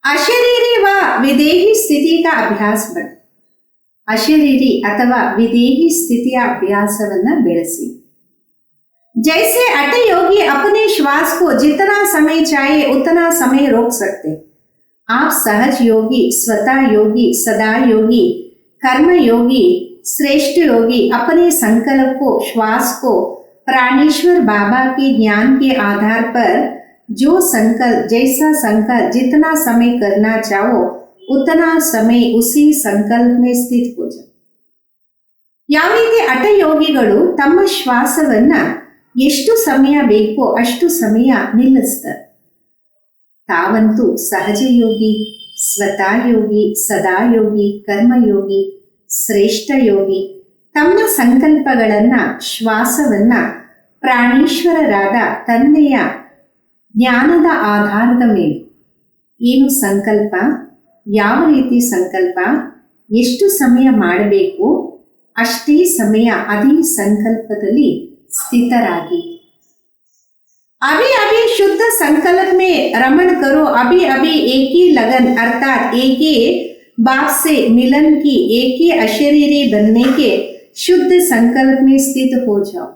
ಅಶರೀರಿ ವ ವಿದೇಹಿ ಸ್ಥಿತಿ का ಅಭ್ಯಾಸ ಬಡ. ಅಶರೀರಿ ಅಥವಾ ವಿದೇಹಿ ಸ್ಥಿತಿಯ ಅಭ್ಯಾಸವನ್ನ ಬೆಳೆಸಿ. जैसे अट योगी अपने श्वास को जितना समय चाहे उतना समय रोक सकते. आप सहज योगी, स्वतः योगी, सदा योगी, कर्म योगी, श्रेष्ठ योगी अपने संकल्प को, श्वास को प्राणेश्वर बाबा के ज्ञान के आधार पर जो संकल्प, जैसा संकल्प, जितना समय करना चाहो उतना समय उसी संकल्प में स्थित हो जाओ. ಯಾವ ರೀತಿ ಹಠ ಯೋಗಿಗಳು ತಮ್ಮ ಶ್ವಾಸವನ್ನ ಎಷ್ಟು ಸಮಯ ಬೇಕೋ ಅಷ್ಟು ಸಮಯ ನಿಲ್ಲಿಸ್ತಾರೆ. ತಾವಂತೂ ಸಹಜ ಯೋಗಿ, ಸ್ವತಃ ಯೋಗಿ, ಸದಾ ಯೋಗಿ, ಕರ್ಮಯೋಗಿ, ಶ್ರೇಷ್ಠ ಯೋಗಿ. ತಮ್ಮ ಸಂಕಲ್ಪಗಳನ್ನ, ಶ್ವಾಸವನ್ನ ಪ್ರಾಣೇಶ್ವರರಾದ ತಂದೆಯ ಜ್ಞಾನದ ಆಧಾರದ ಮೇಲೆ ಏನು ಸಂಕಲ್ಪ, ಯಾವ ರೀತಿ ಸಂಕಲ್ಪ, ಎಷ್ಟು ಸಮಯ ಮಾಡಬೇಕು ಅಷ್ಟೇ ಸಮಯ ಅದೇ ಸಂಕಲ್ಪದಲ್ಲಿ स्थितरागी. अभी अभी शुद्ध संकल्प में रमण करो. अभी अभी एक ही लगन अर्थात एक ही बाप से मिलन की, एक ही अशरीरी बनने के शुद्ध संकल्प में स्थित हो जाओ.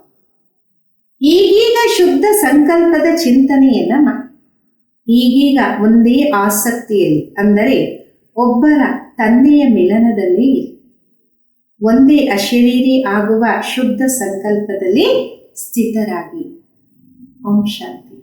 ಈಗೀಗ ಶುದ್ಧ ಸಂಕಲ್ಪದ ಚಿಂತನೆಯನ್ನ ಮಾಡಿ. ಈಗೀಗ ಒಂದೇ ಆಸಕ್ತಿಯಲ್ಲಿ, ಅಂದರೆ ಒಬ್ಬರ ತಂದೆಯ ಮಿಲನದಲ್ಲಿ ಇರಿ. ಒಂದೇ ಅಶರೀರಿ ಆಗುವ ಶುದ್ಧ ಸಂಕಲ್ಪದಲ್ಲಿ ಸ್ಥಿತರಾಗಿ. ಓಂ ಶಾಂತಿ.